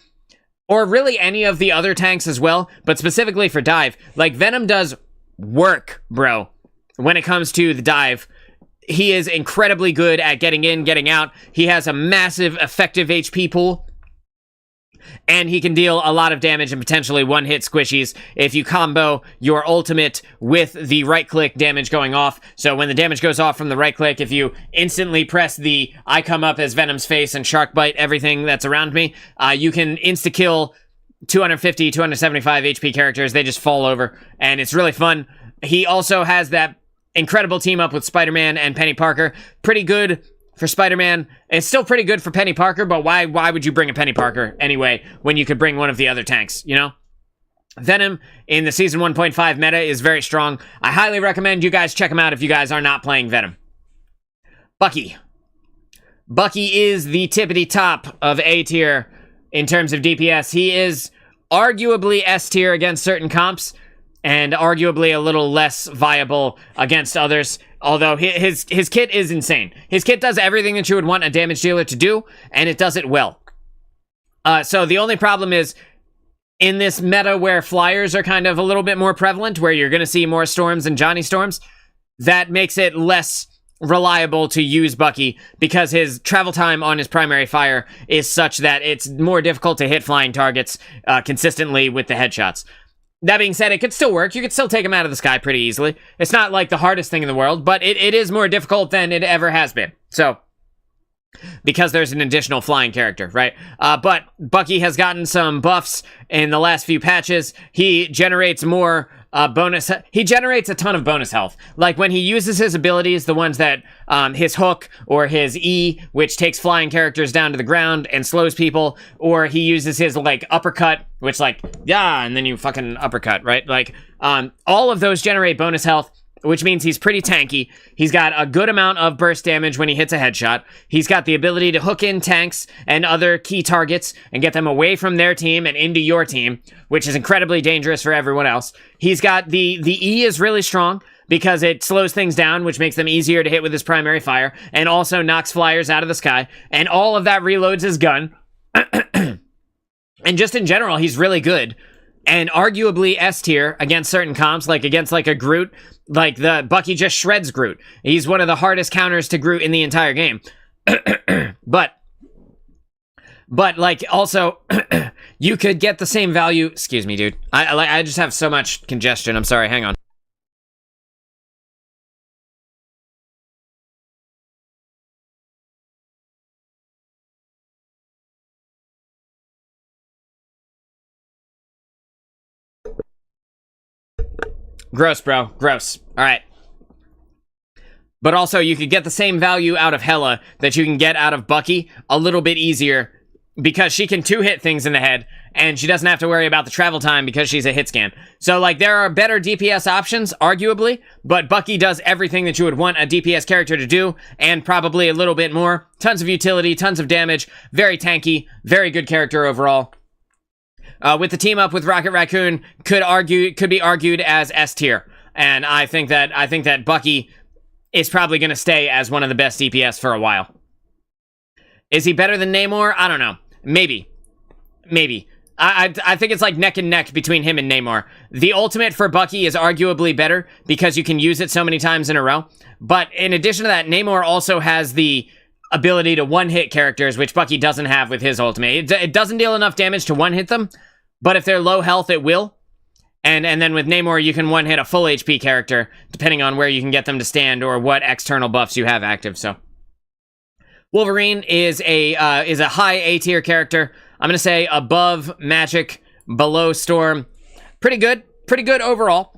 or really any of the other tanks as well, but specifically for dive, like Venom does work, bro, when it comes to the dive. He is incredibly good at getting in, getting out. He has a massive effective HP pool, and he can deal a lot of damage and potentially one-hit squishies if you combo your ultimate with the right-click damage going off. So when the damage goes off from the right-click, if you instantly press the I come up as Venom's face and shark bite everything that's around me, you can insta-kill 250, 275 HP characters. They just fall over, and it's really fun. He also has that incredible team up with Spider-Man and Penny Parker. Pretty good for Spider-Man. It's still pretty good for Penny Parker, but why would you bring a Penny Parker anyway when you could bring one of the other tanks, you know? Venom in the Season 1.5 meta is very strong. I highly recommend you guys check him out if you guys are not playing Venom. Bucky. Bucky is the tippity top of A tier in terms of DPS. He is arguably S tier against certain comps, and arguably a little less viable against others, although his kit is insane. His kit does everything that you would want a damage dealer to do, and it does it well. So the only problem is, in this meta where flyers are kind of a little bit more prevalent, where you're going to see more Storms and Johnny Storms, that makes it less reliable to use Bucky because his travel time on his primary fire is such that it's more difficult to hit flying targets consistently with the headshots. That being said, it could still work. You could still take him out of the sky pretty easily. It's not like the hardest thing in the world, but it is more difficult than it ever has been. So, because there's an additional flying character, right? But Bucky has gotten some buffs in the last few patches. He generates more he generates a ton of bonus health. Like when he uses his abilities, the ones that, his hook or his E, which takes flying characters down to the ground and slows people, or he uses his, like, uppercut, which, like, yeah, and then you fucking uppercut, right? Like, all of those generate bonus health, which means he's pretty tanky. He's got a good amount of burst damage when he hits a headshot. He's got the ability to hook in tanks and other key targets and get them away from their team and into your team, which is incredibly dangerous for everyone else. He's got the E is really strong because it slows things down, which makes them easier to hit with his primary fire, and also knocks flyers out of the sky, and all of that reloads his gun. And just in general, he's really good. And arguably S tier against certain comps, like against like a Groot, like the Bucky just shreds Groot. He's one of the hardest counters to Groot in the entire game. But like also, you could get the same value. Excuse me, dude. I just have so much congestion. I'm sorry. Hang on. Gross, bro. Gross. All right. But also, you could get the same value out of Hela that you can get out of Bucky a little bit easier because she can two-hit things in the head, and she doesn't have to worry about the travel time because she's a hit scan. So, like, there are better DPS options, arguably, but Bucky does everything that you would want a DPS character to do, and probably a little bit more. Tons of utility, tons of damage, very tanky, very good character overall. With the team up with Rocket Raccoon, could be argued as S tier, and I think that Bucky is probably going to stay as one of the best DPS for a while. Is he better than Namor? I don't know. Maybe. I think it's like neck and neck between him and Namor. The ultimate for Bucky is arguably better because you can use it so many times in a row. But in addition to that, Namor also has the ability to one-hit characters, which Bucky doesn't have with his ultimate. It doesn't deal enough damage to one-hit them, but if they're low health, it will. And then with Namor, you can one-hit a full HP character, depending on where you can get them to stand or what external buffs you have active, so. Wolverine is a high A-tier character. I'm gonna say above Magic, below Storm. Pretty good overall.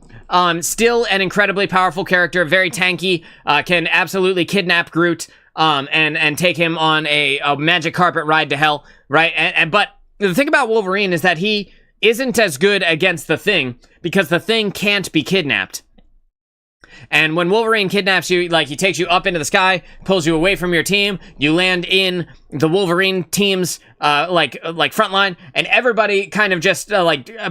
Still an incredibly powerful character, very tanky, can absolutely kidnap Groot, and take him on a magic carpet ride to hell, right? But the thing about Wolverine is that he isn't as good against the Thing because the Thing can't be kidnapped. And when Wolverine kidnaps you, like, he takes you up into the sky, pulls you away from your team, you land in the Wolverine team's, like front line, and everybody kind of just,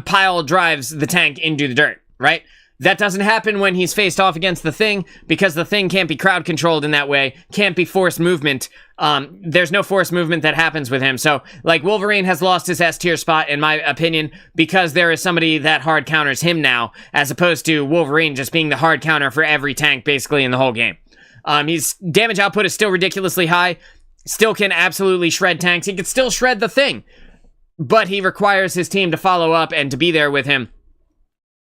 pile drives the tank into the dirt, right? That doesn't happen when he's faced off against the Thing, because the Thing can't be crowd controlled in that way, can't be forced movement. There's no forced movement that happens with him. So, like, Wolverine has lost his S tier spot, in my opinion, because there is somebody that hard counters him now, as opposed to Wolverine just being the hard counter for every tank, basically, in the whole game. His damage output is still ridiculously high, still can absolutely shred tanks, he can still shred the Thing, but he requires his team to follow up and to be there with him,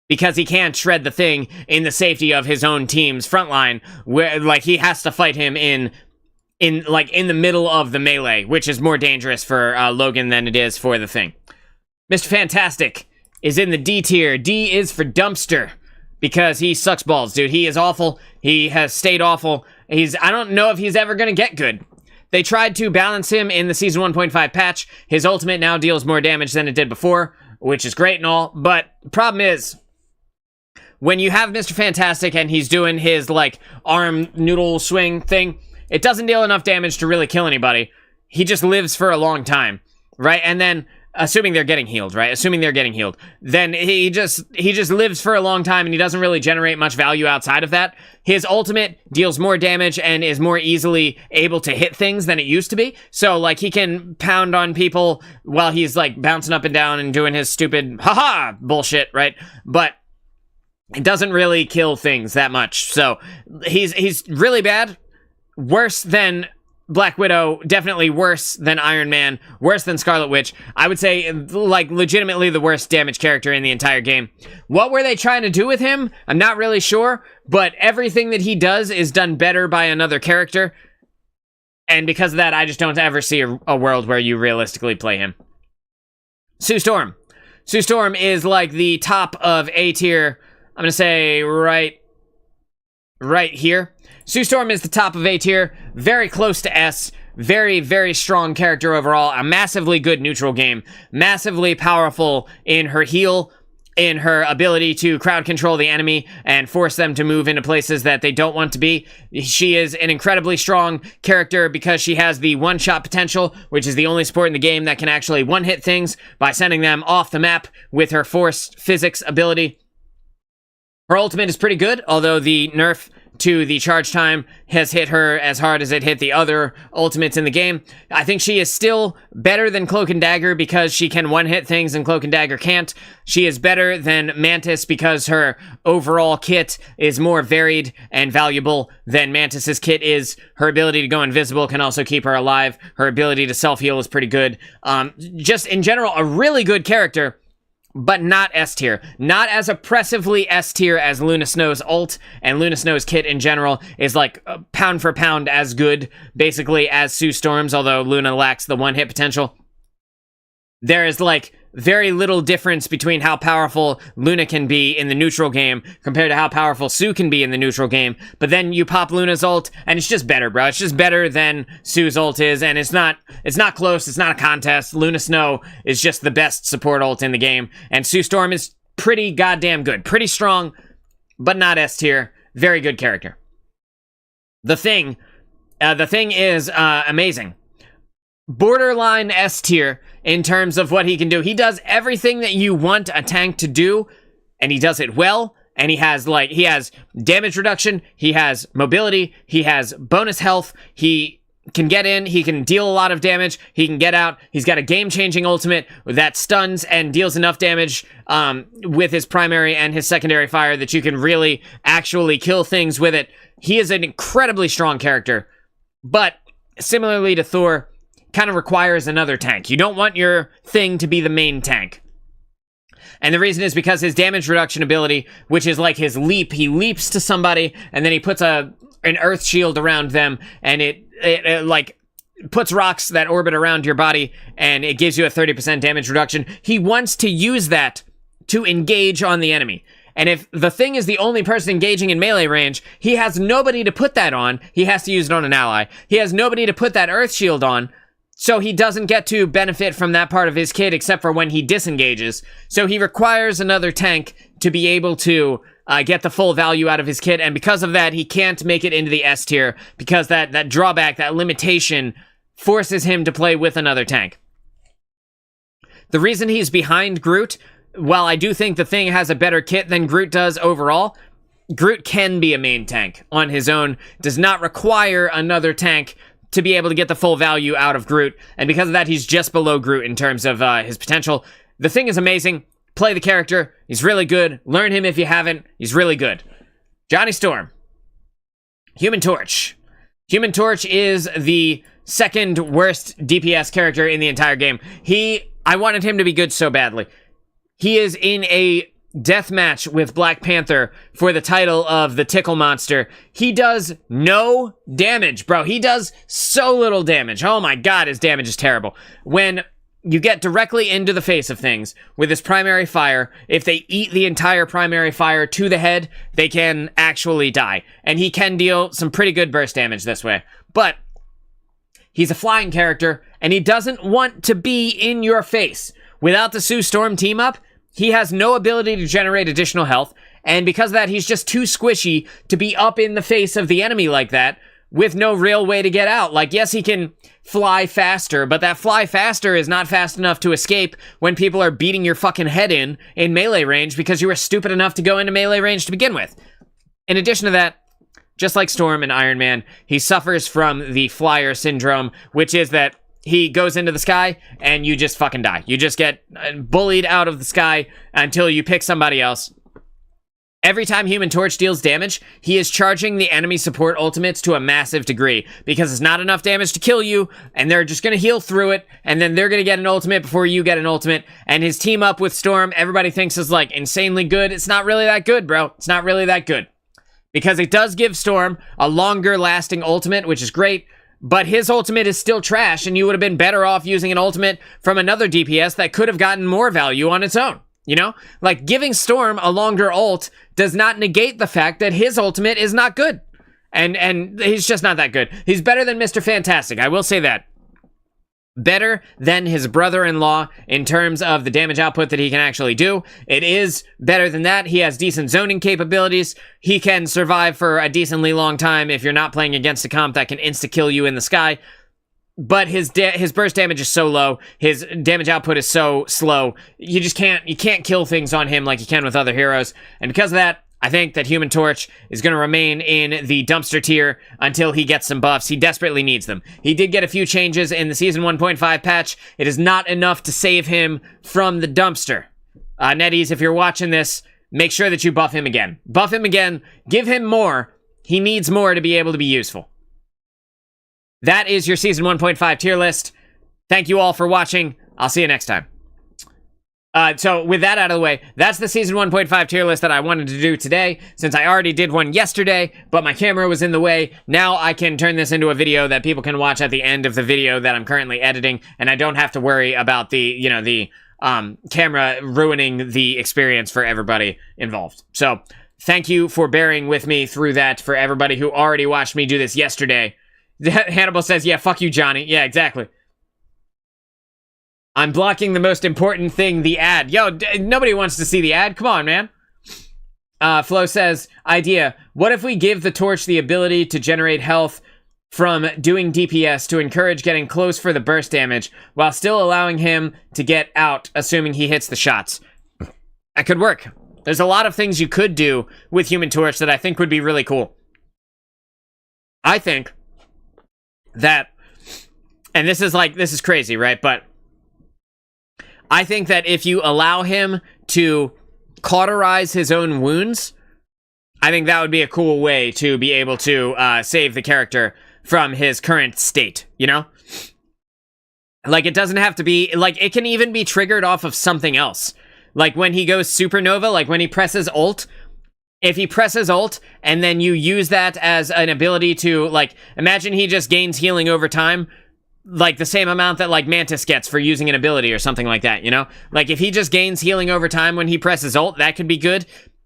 because he can't shred the Thing in the safety of his own team's front line, where, like, he has to fight him in the middle of the melee, which is more dangerous for Logan than it is for the Thing. Mr. Fantastic is in the D tier. D is for dumpster, because he sucks balls, dude. He is awful. He has stayed awful. I don't know if he's ever gonna get good. They tried to balance him in the Season 1.5 patch. His ultimate now deals more damage than it did before, which is great and all, but the problem is, when you have Mr. Fantastic and he's doing his, like, arm noodle swing thing, it doesn't deal enough damage to really kill anybody. He just lives for a long time, right? And then, assuming they're getting healed, right? Then he just lives for a long time and he doesn't really generate much value outside of that. His ultimate deals more damage and is more easily able to hit things than it used to be. So, like, he can pound on people while he's, like, bouncing up and down and doing his stupid haha bullshit, right? But It doesn't really kill things that much. So he's really bad. Worse than Black Widow, definitely worse than Iron Man, worse than Scarlet Witch. I would say, like, legitimately the worst damage character in the entire game. What were they trying to do with him? I'm not really sure, but everything that he does is done better by another character. And because of that, I just don't ever see a world where you realistically play him. Sue Storm. Sue Storm is like the top of A tier. I'm gonna say right here. Sue Storm is the top of A tier, very close to S, very, very strong character overall, a massively good neutral game, massively powerful in her heal, in her ability to crowd control the enemy and force them to move into places that they don't want to be. She is an incredibly strong character because she has the one-shot potential, which is the only support in the game that can actually one-hit things by sending them off the map with her forced physics ability. Her ultimate is pretty good, although the nerf to the charge time has hit her as hard as it hit the other ultimates in the game. I think she is still better than Cloak and Dagger because she can one-hit things and Cloak and Dagger can't. She is better than Mantis because her overall kit is more varied and valuable than Mantis's kit is. Her ability to go invisible can also keep her alive. Her ability to self-heal is pretty good. Just in general, a really good character, but not S tier. Not as oppressively S tier as Luna Snow's ult, and Luna Snow's kit in general is like pound for pound as good, basically, as Sue Storm's, although Luna lacks the one-hit potential. There is like very little difference between how powerful Luna can be in the neutral game compared to how powerful Sue can be in the neutral game. But then you pop Luna's ult, and it's just better, bro. It's just better than Sue's ult is, and it's not close. It's not a contest. Luna Snow is just the best support ult in the game, and Sue Storm is pretty goddamn good. Pretty strong, but not S tier. Very good character. The Thing is amazing. Borderline S tier in terms of what he can do. He does everything that you want a tank to do, and he does it well, and he has damage reduction, he has mobility, he has bonus health, he can get in, he can deal a lot of damage, he can get out, he's got a game-changing ultimate that stuns and deals enough damage with his primary and his secondary fire that you can really actually kill things with it. He is an incredibly strong character, but similarly to Thor, kind of requires another tank. You don't want your Thing to be the main tank. And the reason is because his damage reduction ability, which is like his leap, he leaps to somebody, and then he puts an earth shield around them, and it like puts rocks that orbit around your body, and it gives you a 30% damage reduction. He wants to use that to engage on the enemy. And if the Thing is the only person engaging in melee range, he has nobody to put that on. He has to use it on an ally. He has nobody to put that earth shield on, so he doesn't get to benefit from that part of his kit except for when he disengages. So he requires another tank to be able to get the full value out of his kit, and because of that, he can't make it into the S tier because that drawback, that limitation, forces him to play with another tank. The reason he's behind Groot, while I do think the Thing has a better kit than Groot does overall, Groot can be a main tank on his own, does not require another tank to be able to get the full value out of Groot, and because of that, he's just below Groot in terms of his potential. The Thing is amazing. Play the character. He's really good. Learn him if you haven't. He's really good. Johnny Storm. Human Torch. Human Torch is the second worst DPS character in the entire game. I wanted him to be good so badly. He is in a death match with Black Panther for the title of the Tickle Monster. He does no damage, bro. He does so little damage. Oh my god, his damage is terrible. When you get directly into the face of things with his primary fire, if they eat the entire primary fire to the head, they can actually die. And he can deal some pretty good burst damage this way. But he's a flying character, and he doesn't want to be in your face. Without the Sue Storm team up, he has no ability to generate additional health, and because of that, he's just too squishy to be up in the face of the enemy like that, with no real way to get out. Like, yes, he can fly faster, but that fly faster is not fast enough to escape when people are beating your fucking head in melee range because you were stupid enough to go into melee range to begin with. In addition to that, just like Storm and Iron Man, he suffers from the flyer syndrome, which is that he goes into the sky, and you just fucking die. You just get bullied out of the sky until you pick somebody else. Every time Human Torch deals damage, he is charging the enemy support ultimates to a massive degree because it's not enough damage to kill you, and they're just going to heal through it, and then they're going to get an ultimate before you get an ultimate, and his team up with Storm, everybody thinks is like insanely good. It's not really that good, bro. It's not really that good. Because it does give Storm a longer lasting ultimate, which is great, but his ultimate is still trash, and you would have been better off using an ultimate from another DPS that could have gotten more value on its own. You know? Like, giving Storm a longer ult does not negate the fact that his ultimate is not good. And he's just not that good. He's better than Mr. Fantastic, I will say that. Better than his brother-in-law in terms of the damage output that he can actually do. It is better than that. He has decent zoning capabilities. He can survive for a decently long time if you're not playing against a comp that can insta-kill you in the sky. But his burst damage is so low, his damage output is so slow, you can't kill things on him like you can with other heroes. And because of that, I think that Human Torch is going to remain in the dumpster tier until he gets some buffs. He desperately needs them. He did get a few changes in the Season 1.5 patch. It is not enough to save him from the dumpster. Netties, if you're watching this, make sure that you buff him again. Buff him again. Give him more. He needs more to be able to be useful. That is your Season 1.5 tier list. Thank you all for watching. I'll see you next time. So with that out of the way, that's the Season 1.5 tier list that I wanted to do today, since I already did one yesterday, but my camera was in the way. Now I can turn this into a video that people can watch at the end of the video that I'm currently editing, and I don't have to worry about the camera ruining the experience for everybody involved. So thank you for bearing with me through that. For everybody who already watched me do this yesterday, Hannibal says, yeah, fuck you, Johnny. Yeah, exactly. I'm blocking the most important thing, the ad. Yo, nobody wants to see the ad. Come on, man. Flo says, idea. What if we give the Torch the ability to generate health from doing DPS to encourage getting close for the burst damage while still allowing him to get out, assuming he hits the shots? That could work. There's a lot of things you could do with Human Torch that I think would be really cool. I think that, and this is crazy, right? But I think that if you allow him to cauterize his own wounds, I think that would be a cool way to be able to save the character from his current state, you know? Like, it doesn't have to be, like, it can even be triggered off of something else. Like, when he goes supernova, like, when he presses ult, if he presses ult, and then you use that as an ability to, like, imagine he just gains healing over time, like, the same amount that, like, Mantis gets for using an ability or something like that, you know? Like, if he just gains healing over time when he presses ult, that could be good.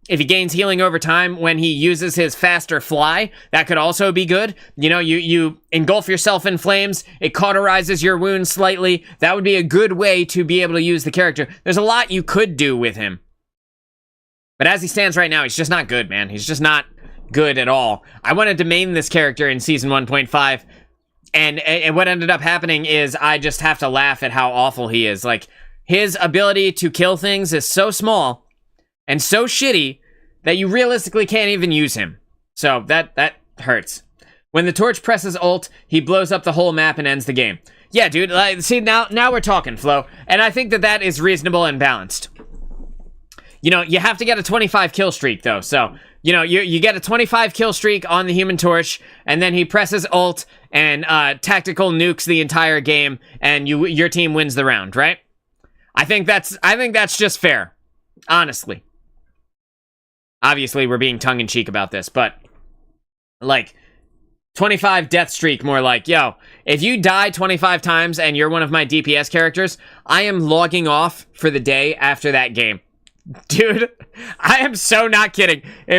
If he gains healing over time when he uses his faster fly, that could also be good. You know, you engulf yourself in flames, it cauterizes your wounds slightly. That would be a good way to be able to use the character. There's a lot you could do with him. But as he stands right now, he's just not good, man. He's just not good at all. I wanted to main this character in Season 1.5, and what ended up happening is I just have to laugh at how awful he is. Like, his ability to kill things is so small and so shitty that you realistically can't even use him. So that hurts. When the Torch presses ult, he blows up the whole map and ends the game. Yeah, dude, like, see, now we're talking, Flo. And I think that is reasonable and balanced. You know, you have to get a 25 kill streak, though. So, you know, you get a 25 kill streak on the Human Torch, and then he presses ult and tactical nukes the entire game, and your team wins the round, right? I think that's just fair, honestly. Obviously, we're being tongue-in-cheek about this, but, like, 25 death streak, more like, yo, if you die 25 times and you're one of my DPS characters, I am logging off for the day after that game. Dude, I am so not kidding.